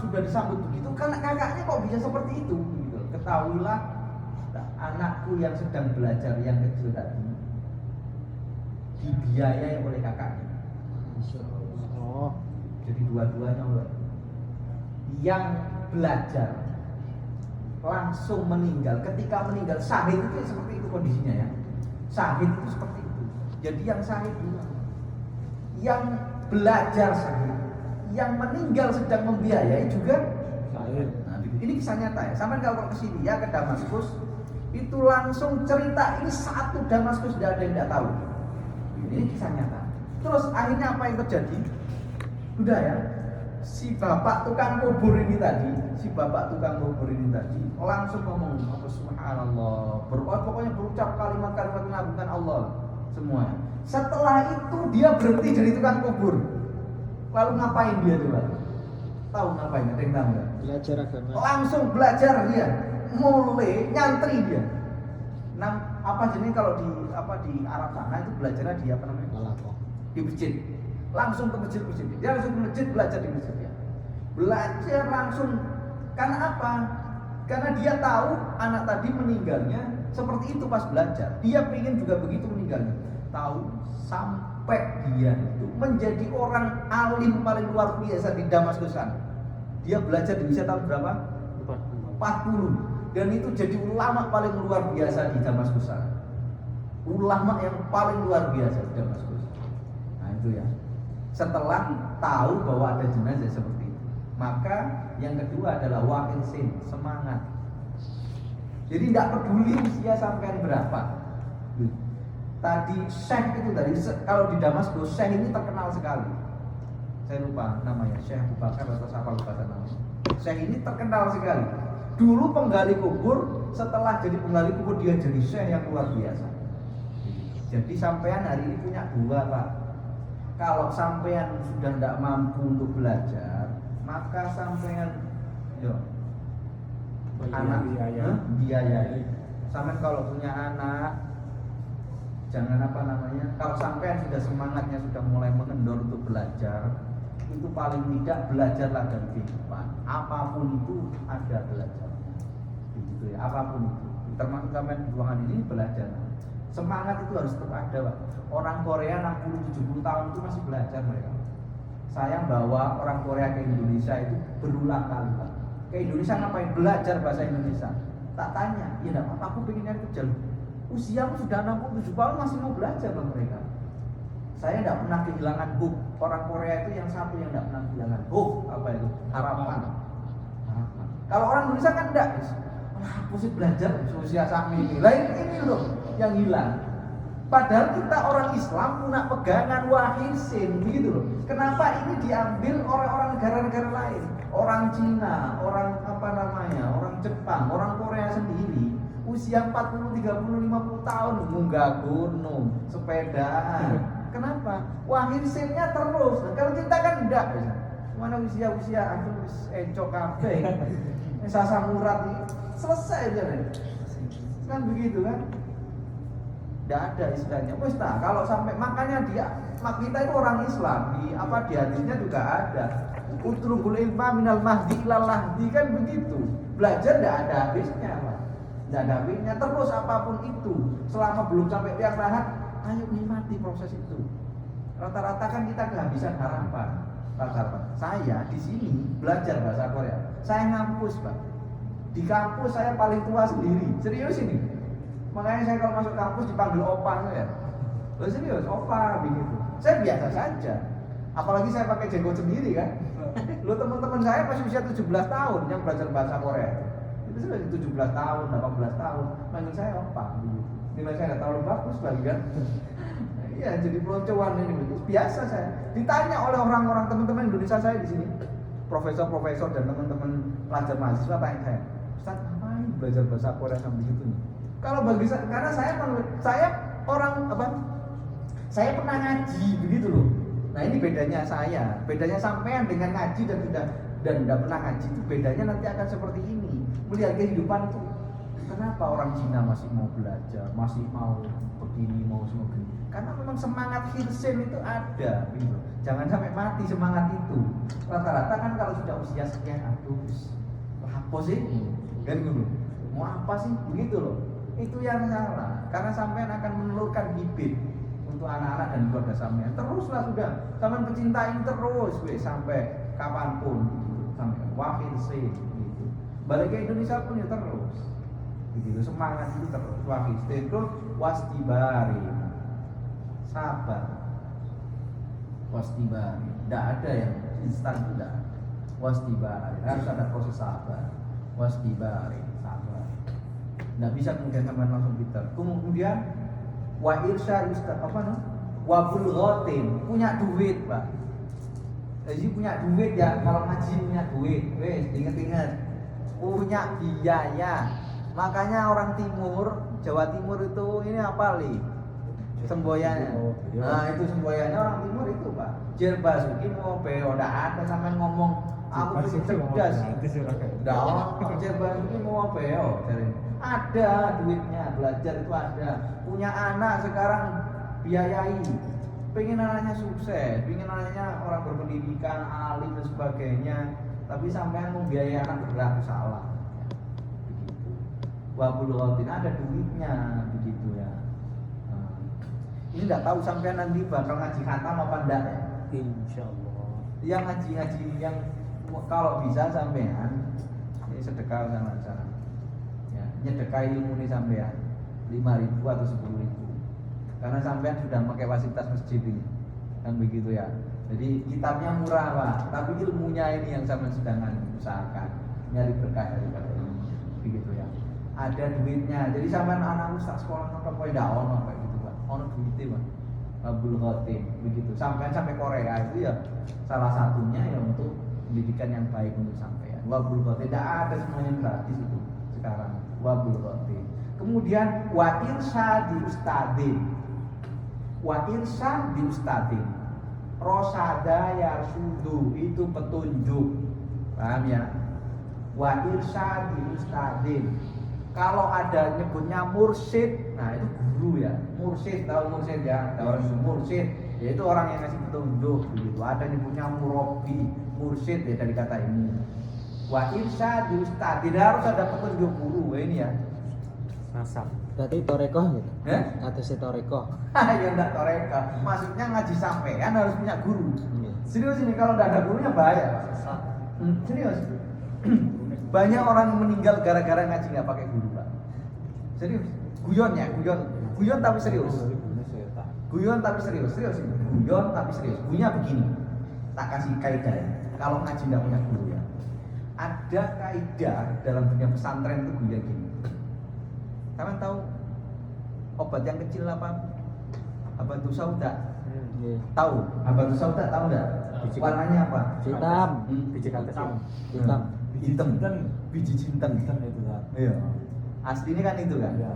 A: sudah disambut begitu karena kakaknya kok bisa seperti itu gitu. Ketahuilah anakku yang sedang belajar yang kecil tadi dibiayai oleh kakaknya.
B: Oh,
A: jadi dua-duanya yang belajar langsung meninggal. Ketika meninggal syahid itu seperti itu kondisinya ya. Syahid itu seperti itu. Jadi yang syahid dulu, yang belajar syahid, yang meninggal sedang membiayai juga syahid. Nah, ini kisah nyata ya. Sampai kalau ke sini ya ke Damaskus itu langsung cerita ini satu Damaskus tidak ada yang tidak tahu. Ini kisah nyata. Terus akhirnya apa yang terjadi? Udah ya. Si bapak tukang kubur ini tadi langsung ngomong subhanallah, pokoknya berucap kalimat-kalimat mengagungkan Allah semua. Setelah itu dia berhenti jadi tukang kubur. Lalu ngapain dia coba? Tahu ngapain? Ada yang tahu nggak?
B: belajar agama.
A: Langsung belajar dia, mulai nyantri dia. Jadi kalau di Arab sana itu belajarnya di apa namanya?
B: Alakoh.
A: Di masjid. Langsung ke masjid. Dia langsung ke masjid belajar di masjid ya. Belajar langsung. Karena apa? Karena dia tahu anak tadi meninggalnya seperti itu pas belajar. Dia pengen juga begitu meninggalnya. Tahu sampai dia itu menjadi orang alim paling luar biasa di Damaskus sana. Dia belajar di usia tahun berapa? 40. Dan itu jadi ulama paling luar biasa di Damaskus sana. Ulama yang paling luar biasa di Damaskus. Nah itu ya. Setelah tahu bahwa ada jenazah seperti itu, maka yang kedua adalah wakil sin, semangat. Jadi tidak peduli usia sampai berapa. Tadi Syekh itu tadi, kalau di Damaskus Syekh ini terkenal sekali. Saya lupa namanya, Syekh Abu Bakar atau siapa lupa namanya. Syekh ini terkenal sekali. Dulu penggali kubur, setelah jadi penggali kubur dia jadi Syekh yang luar biasa. Jadi sampean hari ini punya 2 Pak. Kalau sampean sudah tidak mampu untuk belajar, maka sampean biayai. Sampean kalau punya anak, jangan kalau sampean sudah semangatnya sudah mulai mengendor untuk belajar, itu paling tidak belajarlah dari kehidupan. Apapun itu ada belajar. Begitu ya, apapun itu. Termasuk sampean di ruangan ini belajar. Semangat itu harus tetap ada, Pak. Orang Korea 60-70 tahun itu masih belajar mereka. Saya bawa orang Korea ke Indonesia itu berulang kali, Pak. Ke Indonesia ngapain? Belajar bahasa Indonesia. Tak tanya, ya enggak apa-apa, aku pengen nyari kerja. Usiamu sudah 67 tahun masih mau belajar, Pak, mereka. Saya tidak pernah kehilangan hope. Orang Korea itu yang satu yang tidak pernah kehilangan hope. Apa itu? Harapan. Kalau orang Indonesia kan enggak, aku sih belajar usia sama ini. Lain ini loh yang hilang. Padahal kita orang Islam punya pegangan wahid sin, begitu loh. Kenapa ini diambil orang-orang negara-negara lain? Orang Cina, orang orang Jepang, orang Korea sendiri usia 40, 30, 50 tahun munggah gunung, sepedaan. Kenapa? Wahid sinnya terus. Nah, kalau kita kan enggak. Mana usia-usia aku encok kabeh. Sasa murat ini selesai aja deh. Kan begitu kan? Tidak ada istilahnya. Wes nah, kalau sampai makanya kita itu orang Islam di hadisnya juga ada. Utrugul ilma minal mahdi ilal lahdi, kan begitu. Belajar tidak ada habisnya, Pak. Tidak ada habisnya. Terus apapun itu, selama belum sampai tiang lahat, ayo nikmati proses itu. Rata-rata kan kita kehabisan harapan. Rata-rata. Saya di sini belajar bahasa Korea. Saya ngampus, Pak. Di kampus saya paling tua sendiri. Serius ini. Makanya saya kalau masuk kampus dipanggil opa saya. Loh serius, opa begitu. Saya biasa saja. Apalagi saya pakai jenggot sendiri kan. Loh teman-teman saya masih usia 17 tahun yang belajar bahasa Korea. Itu sudah 17 tahun, 18 tahun. Manggil saya opa begitu. Nilai saya nggak terlalu bagus lagi kan. Iya, jadi peloncoan ini begitu. Biasa saya. Ditanya oleh orang-orang teman-teman Indonesia saya di sini. Profesor-profesor dan teman-teman pelajar mahasiswa tanya saya, Ustaz, ngapain belajar bahasa Korea sampai gitu nih? Kalau bagi saya, karena saya orang apa? Saya pernah ngaji begitu loh. Nah ini bedanya saya, bedanya sampean dengan ngaji dan tidak pernah ngaji itu bedanya nanti akan seperti ini. Melihat kehidupan itu, kenapa orang Cina masih mau belajar, masih mau begini, mau semua begini? Karena memang semangat hirsen itu ada, gitu. Jangan sampai mati semangat itu. Rata-rata kan kalau sudah usia sekian, aduh, apa sih? Kan gitu. Mau apa sih? Begitu loh. Itu yang salah. Karena sampean akan menelurkan bibit untuk anak-anak dan keluarga sampean. Teruslah sudah. Sampean pecintain terus, sampai kapanpun, gitu. Sampai wahid sih, gitu. Balik ke Indonesia pun ya terus. Begitu semangat itu terus. Wahid terus wasdibari. Sabar. Wasdibari. Tidak ada yang instan, tidak. Wasdibari. Harus ada proses sabar. Wasdibari. Sabar. Tidak bisa kemudian sampai langsung pintar. Kemudian wa irsyad ustaz apa no? Wa bulghatin, punya duit, Pak. Jadi punya duit ya, kalau ngaji punya duit. Wes, ingat-ingat. Punya biaya. Makanya orang timur, Jawa Timur itu ini apa li? Semboyannya. Nah, itu semboyannya orang timur itu, Pak. Jerbasuki mau beo, ndak ada sampai ngomong aku tuh cerdas. Ndak, Jerbasuki mau beo. Ada duitnya, belajar itu ada. Punya anak sekarang biayai. Pengen anaknya sukses, pengen anaknya orang berpendidikan, alim dan sebagainya. Tapi sampean mau biayai anak berat salah. Begitu. Wabul ghatin ada duitnya, begitu ya. Ini enggak tahu sampean nanti bakal ngaji khatam apa enggak ya?
B: Insyaallah.
A: Yang ngaji yang kalau bisa sampean ini sedekah sama sana. Nyedekah ilmu ini sampean 5.000 atau 10.000 karena sampean sudah pakai fasilitas masjid ini kan begitu ya. Jadi kitabnya murah, Pak, tapi ilmunya ini yang sampean sedang usahakan nyari berkah daripada ilmu begitu ya. Ada duitnya, jadi sampean anak ustaz sekolah apa poe ndak ono kayak gitu, Pak. Ono duitnya, Pak. Abdul Khatim begitu. Sampean sampai Korea itu ya salah satunya ya untuk pendidikan yang baik untuk sampean. Wabul Khatim tidak ada semuanya gratis itu sekarang. Wabul Khatim. Kemudian wa irsyadi ustadin. Wa irsyadi ustadin. Rosada yarsudu, itu petunjuk. Paham ya? Wa irsyadi ustadin. Kalau ada nyebutnya mursyid, nah itu guru ya. Mursyid, tahu mursyid ya? Tahu mursyid, yaitu orang yang ngasih petunjuk begitu. Ada nyebutnya murabbi, mursyid ya dari kata ini. Wa irsyad ustaz, tidak harus ada petunjuk guru ini ya.
D: Nasab.
B: Berarti torekoh gitu.
A: Hah?
B: Atasnya torekoh.
A: Ya enggak toreka. Maksudnya ngaji sampean harus punya guru.
B: Iya.
A: Serius ini kalau enggak ada gurunya bahaya, Pak. Serius. Banyak orang meninggal gara-gara ngaji nggak pakai guru, Pak. Serius. Guyon tapi serius. Guyon tapi serius ini. Guyon tapi serius. Guyon begini. Tak kasih kaidah ya. Kalau ngaji nggak punya guru ya. Ada kaidah dalam dunia pesantren itu guyon gini. Kalian tahu obat yang kecil apa? Habatus sauda.
B: Iya.
A: Tahu? Habatus sauda tahu nggak?
D: Biji-
A: Warnanya apa?
B: Hitam.
D: Biji kalsium.
B: Hitam.
A: Hitam. Biji jinten.
D: Itu kan.
A: Iya. Aslinya kan itu kan.
D: Iya.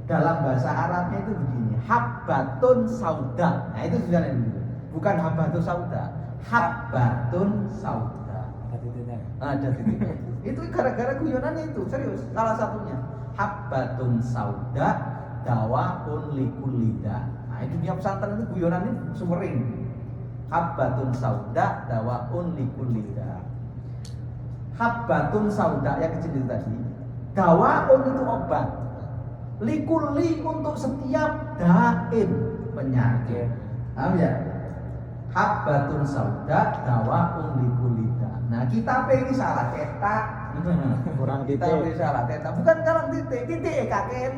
A: Dalam bahasa Arabnya itu begini, habbatun sauda. Nah itu sudah itu. Bukan habbatun sauda, habbatun sauda.
D: Ada titiknya.
A: Ada titiknya. Itu gara-gara guyonannya itu, serius. Salah satunya habbatun sauda dawaun likulida. Nah itu dia pesantren itu guyonannya sumering. Habbatun sauda dawaun likulida. Habbatun sauda yang kecil itu tadi. Dawaun itu obat. Likuli untuk setiap dain penyakit. Paham ya? Habbatun sauda dawaun likulida. Nah, kita ini salah cetak.
B: Kurang
A: Kita
B: titik.
A: salah cetak. Bukan karang titik kakek.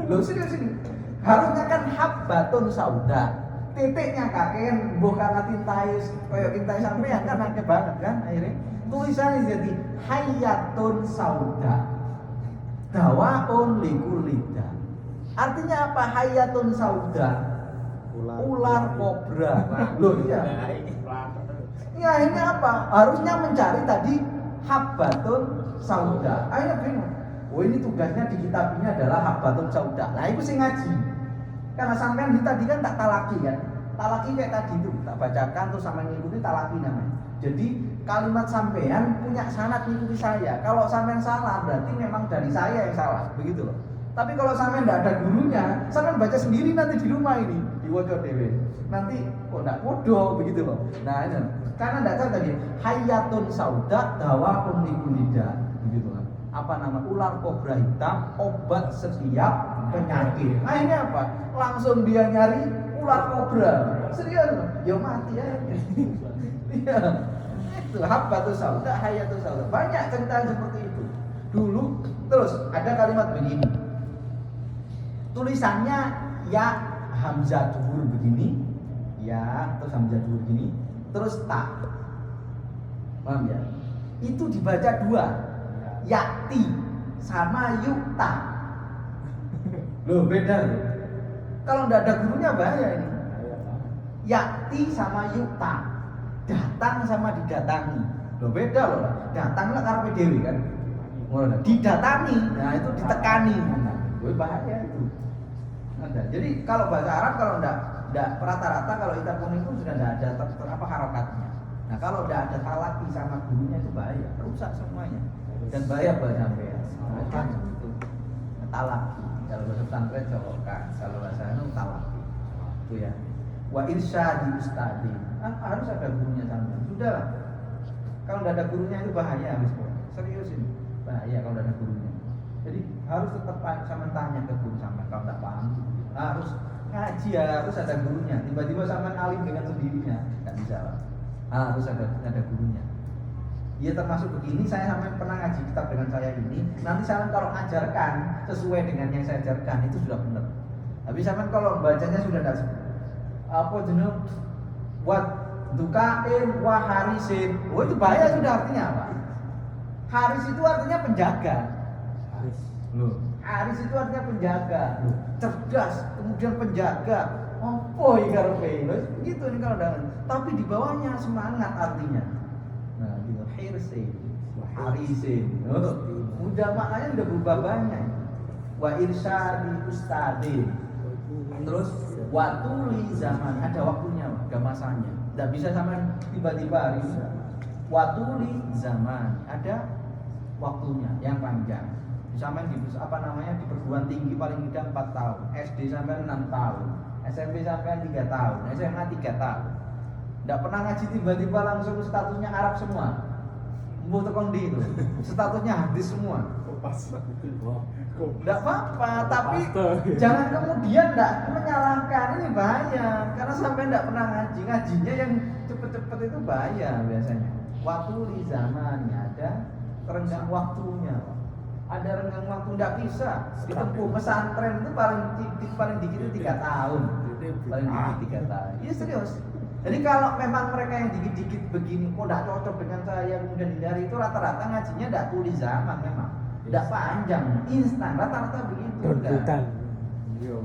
A: Loh serius ini. Harusnya kan habbatun sauda. Titiknya kakek bukan tintais kayak tintais sampean kan akeh banget kan akhirnya. Tulisannya jadi hayatun sauda. Dawaun likulida. Artinya apa? Hayatun sauda. Ular kobra. Loh iya. Ya ini apa? Harusnya mencari tadi habbatun sauda. Akhirnya bingung. Oh ini tugasnya di kitab ini adalah habbatun sauda. Nah itu sih ngaji. Karena sampean tadi kan tak talaki kan. Talaki kayak tadi itu tak bacakan terus sama ngikuti talaki namanya. Jadi kalimat sampean punya sanad ngikuti saya. Kalau sampean salah berarti memang dari saya yang salah, begitu loh. Tapi kalau sampean tidak ada gurunya, sampean baca sendiri nanti di rumah ini di wajah dewe. Nanti kok enggak bodoh begitu loh. Nah ini karena tidak tahu tadi hayatun sauda dawaun likulida, begitu kan. Apa nama ular kobra hitam obat setiap penyakit. Nah ini apa? Langsung dia nyari ular kobra. Serius loh. Ya mati ya. Iya. Itu habbatus sauda, hayatus sauda. Banyak cerita seperti itu. Dulu terus ada kalimat begini. Tulisannya ya hamzah dhuhur begini, ya terus hamzah dhuhur begini, terus ta. Paham ya? Itu dibaca dua. Yakti sama yukta. Loh beda loh. Kalau enggak ada gurunya bahaya ini. Yakti sama yukta. Datang sama didatangi. Loh beda loh. Datang lah karpe dewi kan. Didatangi. Nah itu ditekani. Wih bahaya itu. Ada. Jadi kalau bahasa Arab kalau enggak rata-rata kalau kita pun itu sudah enggak ada apa harokatnya. Nah kalau enggak ada talaki sama gurunya itu bahaya, rusak semuanya. Dan bahaya buat sampean. Nah, kan itu. Talaki. Kalau bahasa pesantren colokan, kalau bahasa anu talaki. Itu ya. Wa irsyadi ustadi. Harus ada gurunya sampean. Sudahlah. Kalau enggak ada gurunya itu bahaya habis. Serius ini. Bahaya kalau enggak ada gurunya. Jadi harus tetap sama tanya ke guru sampean kalau enggak paham. Harus ngaji ya, harus ada gurunya. Tiba-tiba sampean alim dengan sendirinya, enggak bisa lah. Harus ada gurunya. Ya termasuk begini, saya sampai pernah ngaji kitab dengan saya ini. Nanti sampean kalau ngajarkan sesuai dengan yang saya ajarkan itu sudah benar. Tapi sampean kalau bacanya sudah tidak apa jenuh buat dukain wa harisin. Oh itu bahaya sudah artinya apa? Haris itu artinya penjaga.
D: Haris.
A: Loh, haris itu artinya penjaga. Loh, cerdas, kemudian penjaga. Oh, karepe. Loh, gitu nih kalau dalam. Tapi di bawahnya semangat artinya. Nah, gitu hirsin, harisin. Oh, udah maknanya udah berubah banyak. Wa irsyadi ustadin. Terus watuli zaman ada waktunya, ada masanya. Tidak bisa sama tiba-tiba hari ini. Watuli zaman ada waktunya yang panjang. Sampai di apa namanya di perguruan tinggi paling tidak 4 tahun, SD sampai 6 tahun, SMP sampai 3 tahun, SMA 3 tahun. Tidak pernah ngaji tiba-tiba langsung statusnya Arab semua. Mbuh tekon di itu. Statusnya hadis semua.
C: pas
D: Wah,
A: Enggak apa-apa, tapi
D: Paste.
A: jangan kemudian enggak menyalahkan, ini bahaya. Karena sampai enggak pernah ngaji, ngajinya yang cepet-cepet itu bahaya biasanya. Waktu di zamannya ada renggang waktunya. Ada renggang waktu enggak bisa ditempuh. Pesantren itu paling dikit itu 3 tahun. Paling dikit 3 tahun. Iya serius. Jadi kalau memang mereka yang dikit-dikit begini kok enggak cocok dengan saya kemudian hindari, itu rata-rata ngajinya enggak tulis zaman memang. Enggak panjang, instan, rata-rata begitu.
D: Tuntutan.
B: Iya.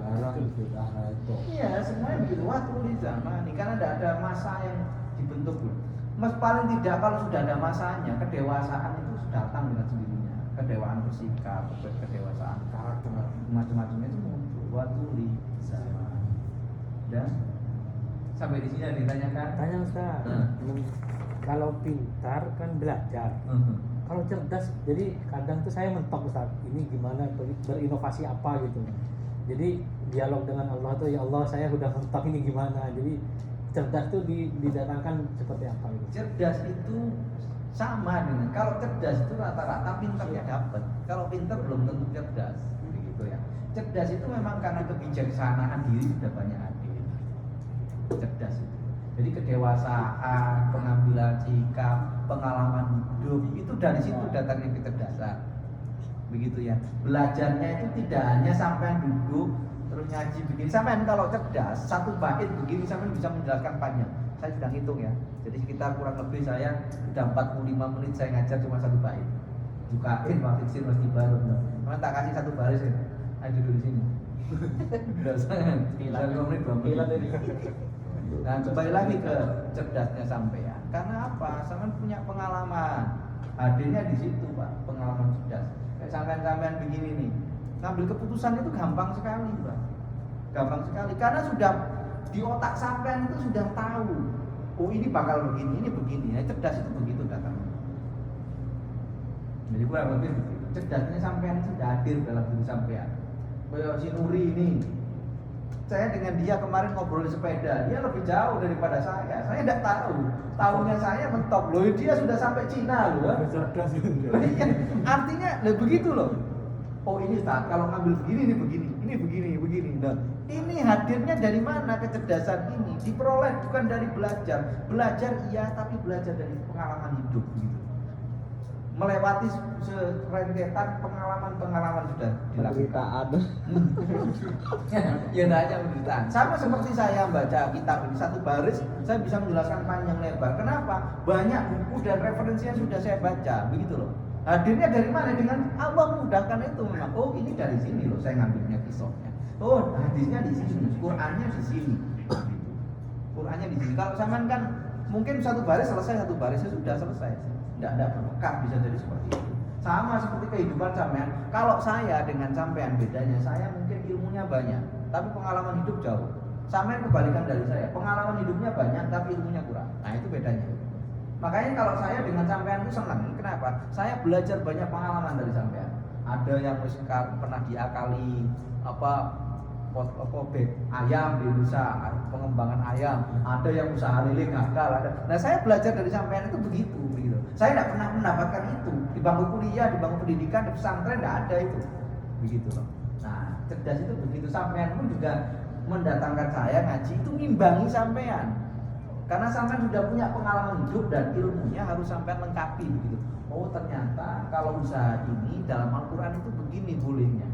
B: Larang sudah itu.
A: Iya, semuanya begitu. Waktu di zaman ini karena tidak ada masa yang dibentuk loh. Mas paling tidak kalau sudah ada masanya, kedewasaan itu datang dengan sendirinya. Kedewasaan bersikap, kedewasaan karakter, macam-macamnya itu muncul. Waktu di zaman. Dan sampai di sini ada ditanyakan.
D: Tanya Ustaz, kalau pintar kan belajar. Kalau cerdas, jadi kadang tuh saya mentok Ustaz, ini gimana berinovasi apa gitu. Jadi dialog dengan Allah tuh, ya Allah saya udah mentok ini gimana. Jadi cerdas tuh didatangkan seperti apa gitu.
A: Cerdas itu sama dengan kalau cerdas itu rata-rata pintarnya dapat. Kalau pintar belum tentu cerdas, begitu ya. Cerdas itu memang karena kebijaksanaan diri sudah banyak hadir. Cerdas itu. Jadi kedewasaan, pengambilan sikap, pengalaman hidup itu dari situ datangnya kecerdasan. Begitu ya. Belajarnya itu tidak hanya sampai duduk terus ngaji begini. Sampai kalau cerdas, satu bait begini sampai bisa menjelaskan panjang. Saya sudah hitung ya. Jadi sekitar kurang lebih saya sudah 45 menit saya ngajar cuma satu bait. Bukain waktu mesti baru. Karena tak kasih satu baris ya. Ayo duduk di sini. Udah saya 5 menit 2 menit. Nah, kembali lagi ke cerdasnya sampean. Karena apa? Sampean punya pengalaman. Hadirnya di situ, Pak, pengalaman cerdas. Kayak sampean begini nih. Ngambil keputusan itu gampang sekali, Pak. Gampang sekali karena sudah di otak sampean itu sudah tahu. Oh, ini bakal begini, ini begini. Ya, cerdas itu begitu datangnya. Jadi kurang lebih begitu. Cerdasnya sampean sudah hadir dalam diri sampean. Kayak si Nuri ini. Saya dengan dia kemarin ngobrol di sepeda, dia lebih jauh daripada saya. Saya tidak tahu. Tahunya saya mentok loh, dia sudah sampai Cina loh.
C: cerdas itu.
A: Iya, artinya begitu loh. Oh ini Ustaz, kalau ngambil begini ini begini. Nah, ini hadirnya dari mana kecerdasan ini? Diperoleh bukan dari belajar. Belajar iya, tapi belajar dari pengalaman hidup gitu. Melewati serentetan pengalaman-pengalaman sudah dilakukan.
B: Penderitaan.
A: Ya enggak hanya penderitaan. Sama seperti saya membaca kitab ini satu baris, saya bisa menjelaskan panjang lebar. Kenapa? Banyak buku dan referensi yang sudah saya baca, begitu loh. Hadirnya dari mana? Dengan Allah memudahkan itu memang. Oh, ini dari sini loh saya ngambilnya kisahnya. Oh, hadisnya di sini, Qur'annya di sini. Gitu. Qur'annya di sini. Kalau zaman kan mungkin satu baris selesai, satu barisnya sudah selesai. Tidak berbekas bisa jadi seperti itu. Sama seperti kehidupan sampean. Kalau saya dengan sampean bedanya, saya mungkin ilmunya banyak, tapi pengalaman hidup jauh. Sampean kebalikan dari saya, pengalaman hidupnya banyak, tapi ilmunya kurang. Nah itu bedanya. Makanya kalau saya dengan sampean itu senang. Kenapa? Saya belajar banyak pengalaman dari sampean. Ada yang pernah diakali ayam di Indonesia, pengembangan ayam. Ada yang usaha lele gagal. Nah saya belajar dari sampean itu begitu. Saya tidak pernah mendapatkan itu di bangku kuliah, di bangku pendidikan, di pesantren tidak ada itu, begitu loh. Nah cerdas itu begitu. Sampean pun juga mendatangkan saya ngaji itu ngimbangi sampean. Karena sampean sudah punya pengalaman hidup dan ilmunya harus sampean lengkapi begitu. Oh ternyata kalau usaha ini dalam Al-Quran itu begini bolehnya,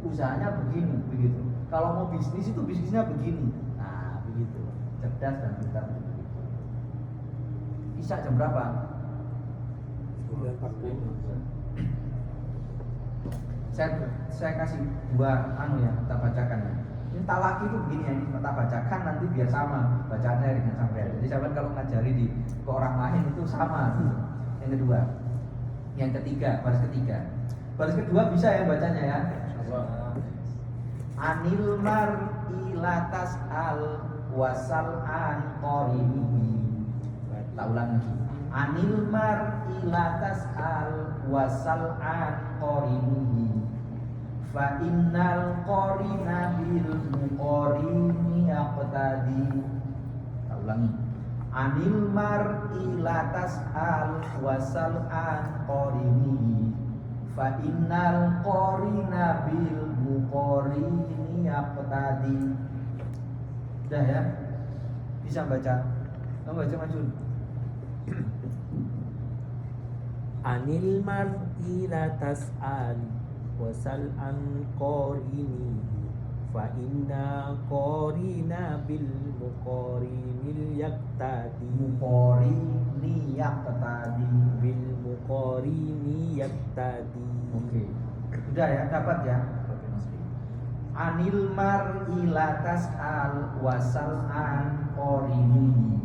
A: usahanya begini begitu. Kalau mau bisnis itu bisnisnya begini. Nah begitu. Cerdas dan pintar begitu. Isa jam berapa?
D: 9.40.
A: Saya kasih dua ya, kita bacakan ya. Ini talaki itu begini ya, ini kita bacakan nanti biar sama bacaannya dengan sampean. Jadi sampean kalau ngajari ke orang lain itu sama. Yang kedua, yang ketiga, baris kedua bisa ya bacanya ya. Anil mar'i latas al wasal an qarini. Tak ulang lagi. Anil mar'i latas al wasal an qarini. Fa innal qarina bil muqarini yaqtadi. Tak ulangi. Anil mar'i latas al wasal an qarini. fa innal qarina bil muqarini yaqtadi. Udah ya? Bisa baca? Kamu baca Majun?
D: Anil mar'i la tas'al wasal an qarini fa inna qarina bil muqarinil yaqtadi
A: Muqarini yaqtadi.
D: bil muqarini yaqtadi.
A: Oke. Udah ya, dapat ya? Anil mar'i la tas'al wasal an qarini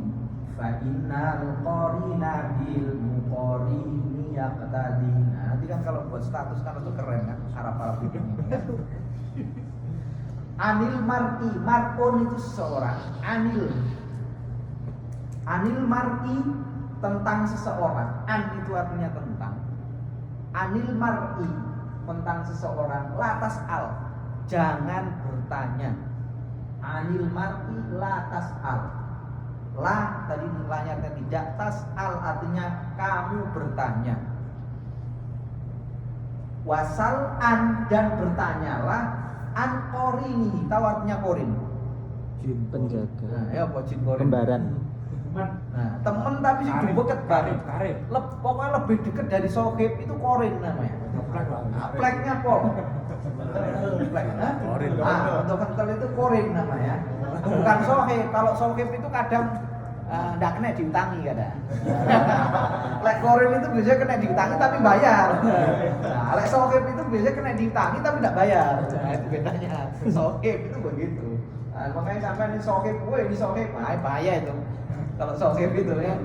A: fa innal qarina bil muqarini yaqtadi. Nah, nanti kan kalau buat status kan itu keren kan Arab-Arab ini kan. Anil mar'i, mar'un itu seseorang. Anil mar'i tentang seseorang. An itu artinya tentang. Anil mar'i tentang seseorang. Latas al, jangan bertanya. Anil mar'i latas al. La tadi nilainya tidak, tas al artinya kamu bertanya. Wasal an dan bertanyalah an korini, tahu artinya korin?
E: Jin penjaga.
A: Nah, ya apa jin korin?
E: Kembaran.
A: Nah, temen tapi sih deket banget. Pokoknya lebih deket dari sohib itu korin namanya. Pleknya pol. Plek,
D: Korin.
A: Nah, untuk kental itu korin namanya. Bukan sohib. Kalau sohib itu kadang nggak kena diutangi kadang. Lek korin itu biasanya kena diutangi tapi bayar. Nah, lek sohib itu biasanya kena diutangi tapi nggak bayar. Nah, itu bedanya. Sohib itu begitu. Nah, makanya sampai ini sohib, ini sohib, nah, bahaya itu. Kalau sohib itu ya.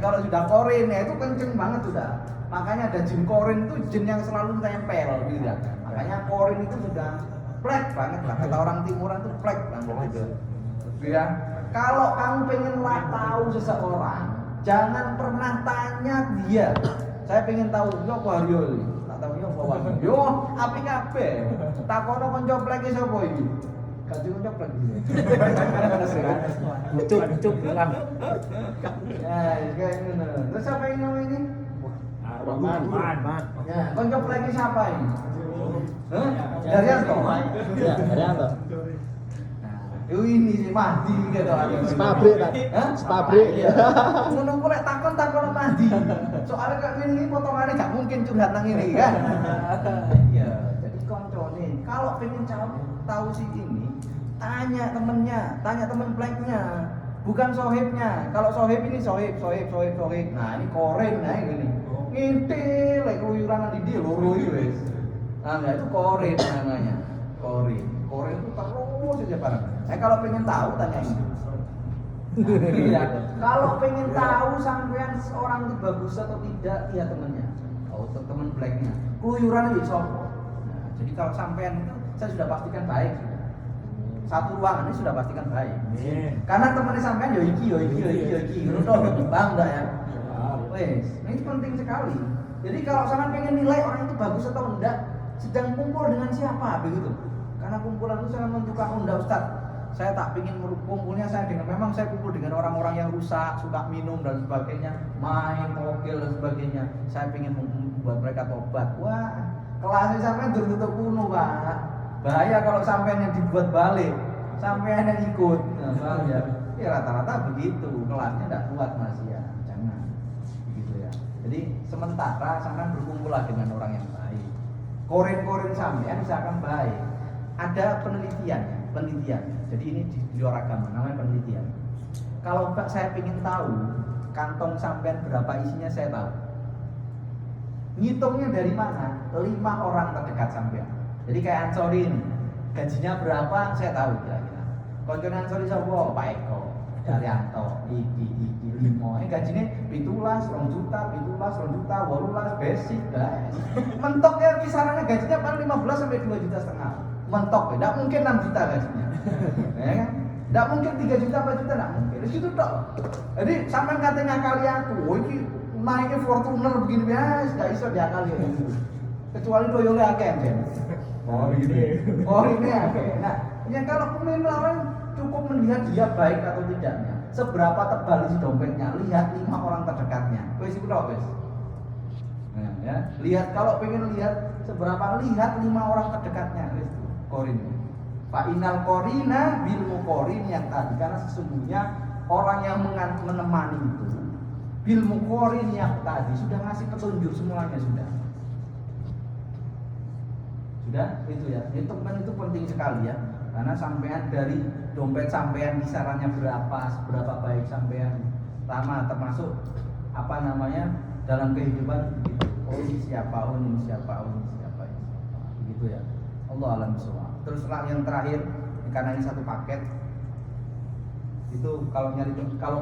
A: Kalau sudah korin ya itu kenceng banget sudah. Makanya ada jin korin itu jin yang selalu tempel gitu ya. Makanya korin itu sudah plek banget lah. Kata orang timuran itu plek banget gitu. Ya. Kalau kamu pengen tahu seseorang, jangan pernah tanya dia. Saya pengen tahu yo apa Haryo iki. Tak tahu yo apa Haryo. Yo api kabeh. Takono kanca pleke sapa iki? Gak kanca plek iki.
D: Cuk bilang.
A: Ya, kayak ngono. Terus siapa yang nama ini?
D: Man.
A: Ya, kanca pleke siapa ini? Hah? Daryanto.
E: Ya, Haryanto.
A: Ini sih Mahdi gitu aku.
E: Pabrik kan?
A: Hah?
E: Pabrik.
A: Iya. Ngono kok lek takon Mahdi. Soalnya kayak gini potongannya gak mungkin curhat nang ini kan. Iya, jadi koncone kalau pengen tahu si ini, tanya temennya, tanya temen pleknya, bukan sohibnya. Kalau sohib ini sohib. Nah, ini koren nah gini. Ngintil lek keluyuran nang ndi loro iki wis. Nah, itu koren namanya. Koren itu terus aja barang. Kalau pengen tahu tanya ini. Iya. Kalau pengen tahu sampean seorang itu bagus atau tidak, lihat temennya. Oh, temen blacknya. Keluyuran itu sopo. Nah, jadi kalau sampean itu saya sudah pastikan baik sudah. Satu ruangan ini sudah pastikan baik. Karena temennya sampean yo iki. Ngono bang enggak ya? Wes, ini penting sekali. Jadi kalau sampean pengen nilai orang itu bagus atau enggak, sedang kumpul dengan siapa begitu. Karena kumpulan itu sangat menentukan. Enggak Ustaz, saya tak pingin kumpulnya saya dengan, memang saya kumpul dengan orang-orang yang rusak, suka minum dan sebagainya, main kokil dan sebagainya. Saya pingin membuat mereka tobat. Wah, kelasnya sampai tutup kuno Pak. Bahaya kalau sampean yang dibuat balik, sampean yang ikut. Nah, paham ya? Ya rata-rata begitu, kelasnya tidak kuat Mas ya. Jangan begitu ya. Jadi sementara sampean berkumpullah dengan orang yang baik. Korin-korin sampean misalkan baik. Ada penelitian. Jadi ini di luar agama, namanya penelitian. Kalau saya ingin tahu kantong sampean berapa isinya, saya tahu. Ngitungnya dari mana? 5 orang terdekat sampean. Jadi kayak Ansori ini, gajinya berapa? Saya tahu kira-kira. Koncone Ansori sapa? Pak Eko, Daryanto, iki 5. Ini gajinya 17, 2 juta, 18 basic guys. Mentoknya kisarannya gajinya paling 15 sampai 2,5 juta. Mentok, tidak mungkin 6 juta gajinya. Ya kan? Tidak mungkin 3 juta, 4 juta, tidak mungkin. Di situ tok. Jadi sampai katanya kali aku, iki naiknya Fortuner begini biasa, enggak iso diakali ya. Kecuali doyole akeh kan. Ini akeh. Nah, yang kalau pemimpin orang cukup melihat dia baik atau tidaknya. Seberapa tebal isi dompetnya, lihat 5 orang terdekatnya. Wes iku tok wes. Nah, ya Ya, lihat kalau pengen lihat seberapa, lihat 5 orang terdekatnya itu korin. Fa'inal korina bil mukorin yang tadi, karena sesungguhnya orang yang menemani itu bil mukorin yang tadi sudah ngasih petunjuk semuanya sudah itu ya. Itu penting sekali ya, karena sampean dari dompet sampean kisarannya berapa, seberapa baik sampean, pertama termasuk apa namanya dalam kehidupan gitu. Oh ini siapa, oh ini siapa, oh ini siapa, begitu ya. Allah alam bisawab. Terus yang terakhir, karena ini satu paket, itu kalau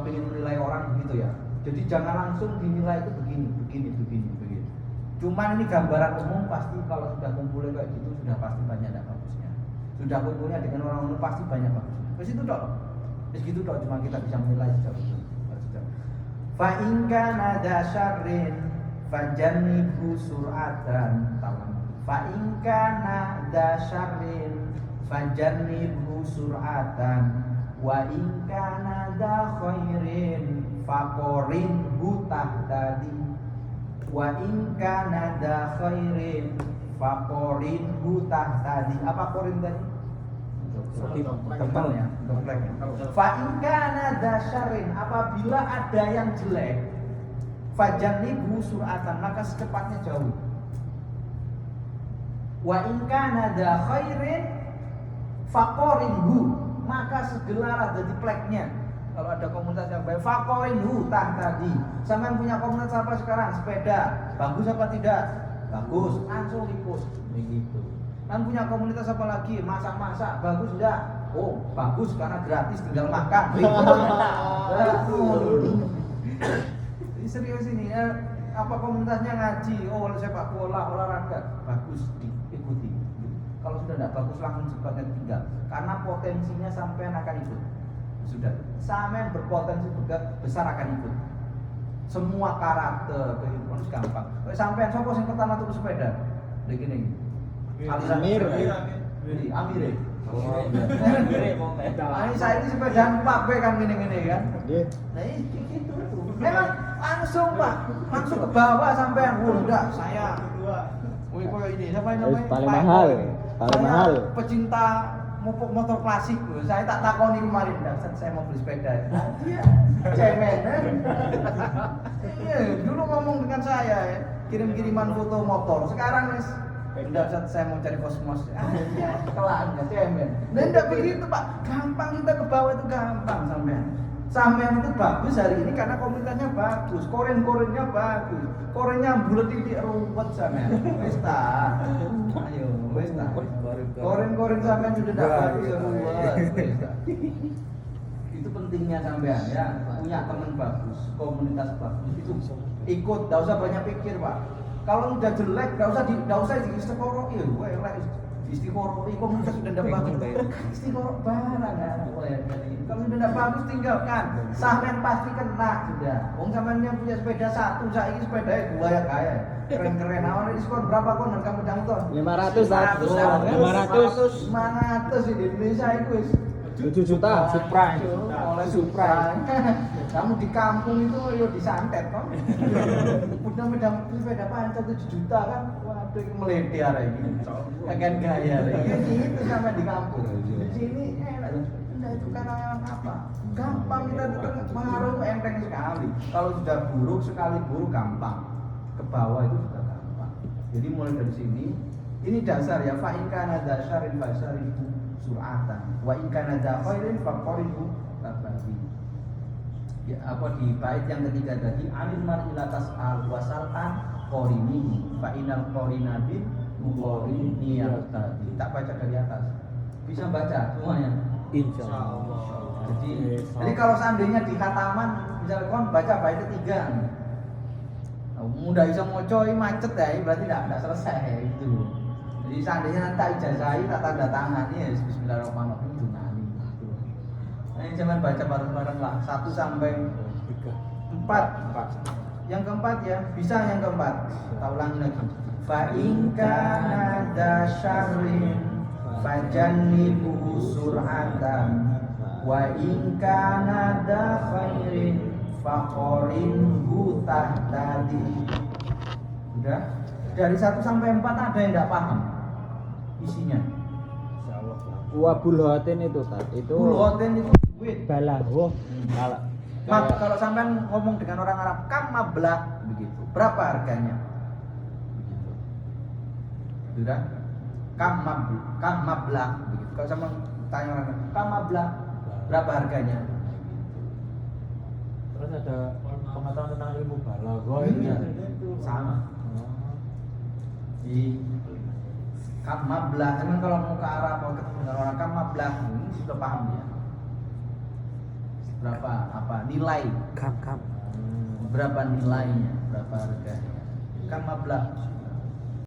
A: pengen menilai orang begitu ya. Jadi jangan langsung dinilai itu begini. Cuman ini gambaran umum, pasti kalau sudah kumpulnya kayak gitu sudah pasti banyak ada bagusnya. Sudah kumpulnya dengan orang umum pasti banyak bagusnya. Terus itu dok. Terus gitu dok, cuma kita bisa menilai sejauh itu. Fa in kana da syarrin fajannibhu sur'atan. Fa in kana da syarrin fajannibhu sur'atan wa in kana da khairin faqorinhu tahtadi wa in kana da khairin faqorinhu tahtadi. Apa korin tadi? Tebal ya, komplek. Fa in kana da syarrin, apabila ada yang jelek, fajannibhu sur'atan, maka secepatnya jauh. Wa in kana da khairin faqorinhu, maka segelar ada di pleknya. Kalau ada komunitas yang baik, faqorinhu tadi. Sampean punya komunitas apa sekarang? Sepeda. Bagus apa tidak? Bagus. Langsung ikut. Begitu. Kan punya komunitas apa lagi? Masak-masak. Bagus enggak? Oh, bagus karena gratis, tinggal makan. Ini serius ini ya. Apa komunitasnya ngaji? Oh, sepak bola, olahraga. Bagus, diikuti. Kalau sudah tidak bagus langsung cepatnya tinggal. Karena potensinya sampean akan ikut. Sudah, sampean berpotensi besar akan ikut. Semua karakter kehidupan itu gampang. Sampean sopo sing pertama tuku sepeda? Begini.
E: Amir.
A: Amir. Ini saya ini sepeda 4B kan gini-gini kan. Nah ini gitu. Memang langsung Pak, langsung ke bawah sampean. Enggak, saya ini siapa namanya?
E: Paling mahal. Paling mahal.
A: Pecinta motor klasik. Saya tak takoni kemarin, saya mau beli sepeda. Iya, cemen. Iya, dulu ngomong dengan saya ya, kirim-kiriman foto motor. Sekarang wis enggak, saya mau cari kosmos. Iya, kelaannya cemen. Dan enggak begitu, Pak. Gampang kita ke bawah itu gampang sampean. Sampean itu bagus hari ini karena komunitasnya bagus, koren-korennya bagus, korennya bulat titik ruwet sampean. Wis ta. Ayo, wis ta. Koren-koren sampean sudah tidak bagus ruwet. Wis ta. Itu pentingnya sampean ya, punya teman bagus, komunitas bagus itu ikut, enggak usah banyak pikir, Pak. Kalau udah jelek, enggak usah diistiqoroh, ya istiqoroh, komunitas sudah tidak bagus, istiqoroh barang kan. Kalau sudah tidak bagus tinggalkan, sampean pasti kena sudah. Wong sampean yang punya sepeda satu, saya ini sepeda dua ya kaya, keren-keren. Awalnya diskon berapa kon dan kamu dangton? 500 di Indonesia itu
E: 7 juta.
D: Supra.
A: Oleh Supra. Kamu di kampung itu yo disantet kan. Udah sepeda panjang 7 juta kan. Waduh itu melebar ini. Kagen gaya ini gitu sama di kampung. Di sini enak. Nah, itu karena apa? Gampang kita mengaruh itu enteng sekali. Kalau sudah buruk sekali buruk gampang. Ke bawah itu sudah gampang. Jadi mulai dari sini ini dasar ya, fa in kana dasyarin fasarihu sur'atan wa in kana da khairin faqarihu tabati. Ya, apa di bait yang ketiga tadi alil mar'ila tas'al wasal'an qarini fa inal qarina bil muqarini tadi. Tak baca dari atas. Bisa baca semuanya?
D: Insyaallah.
A: Jadi kalau seandainya di khataman misalnya kon baca bait ketiga. Mudah bisa moco macet ya, berarti tidak selesai itu. Jadi seandainya nanti ijazahi tak tanda tangan ya bismillahirrahmanirrahim dunani. Nah, ini jangan baca bareng-bareng lah 1 sampai 4. Yang keempat ya, bisa yang keempat. Kita ulangi lagi. Fa in kana dasyarrin fajannibuhu sur'atan wa in kana da khairin faqarinhu tahtadi. Udah. Dari 1 sampai 4 ada yang enggak paham isinya.
B: Insyaallah lah.
E: Wabul hoten itu tak itu
A: Bulhoten itu duit.
E: balahoh kalau
A: Kalau sampean ngomong dengan orang Arab, kam mablah begitu. Berapa harganya? Begitu. Sudah? Kam mablah begitu. Kalau sama tanya orang, kam mablah berapa harganya?
D: Terus ada pengetahuan tentang ilmu balaghah itu ya.
A: Sama. Di kam mablah. Cuman kalau mau ke Arab mau ketemu dengan orang kam mablah, ini sudah paham dia. Berapa apa nilai?
D: Kam.
A: Berapa nilainya? Berapa harganya? Kam mablah.